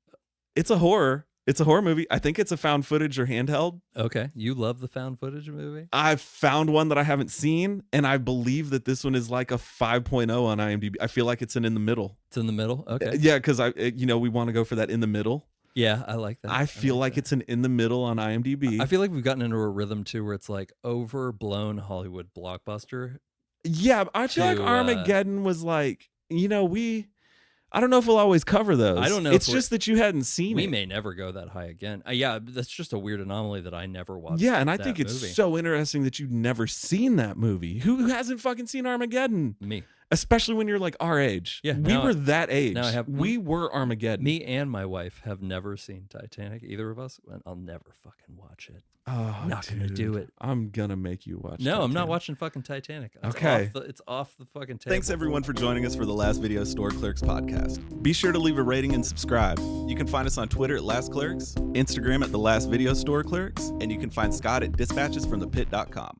S2: It's a horror. It's a horror movie. I think it's a found footage or handheld.
S1: Okay. You love the found footage movie?
S2: I've found one that I haven't seen, and I believe that this one is like a 5.0 on IMDb. I feel like it's an in the middle.
S1: It's in the middle? Okay.
S2: Yeah, because we want to go for that in the middle.
S1: Yeah, I like that.
S2: I feel like it's an in the middle on IMDb.
S1: I feel like we've gotten into a rhythm too where it's like overblown Hollywood blockbuster.
S2: Yeah, I feel like Armageddon was like, I don't know if we'll always cover those.
S1: I don't know.
S2: It's just that you hadn't seen
S1: we
S2: it.
S1: We may never go that high again. Yeah, that's just a weird anomaly that I never watched.
S2: Yeah, and I think it's so interesting that you've never seen that movie. Who hasn't fucking seen Armageddon?
S1: Me.
S2: Especially when you're like our age.
S1: Yeah,
S2: we were that age.
S1: Now
S2: we were Armageddon.
S1: Me and my wife have never seen Titanic, either of us, and I'll never fucking watch it.
S2: Oh,
S1: not gonna do it.
S2: I'm gonna make you watch.
S1: No,
S2: Titanic.
S1: I'm not watching fucking Titanic. It's off the fucking table.
S3: Thanks everyone for joining us for the Last Video Store Clerks podcast. Be sure to leave a rating and subscribe. You can find us on Twitter at Last Clerks, Instagram at The Last Video Store Clerks, and you can find Scott at dispatchesfromthepit.com.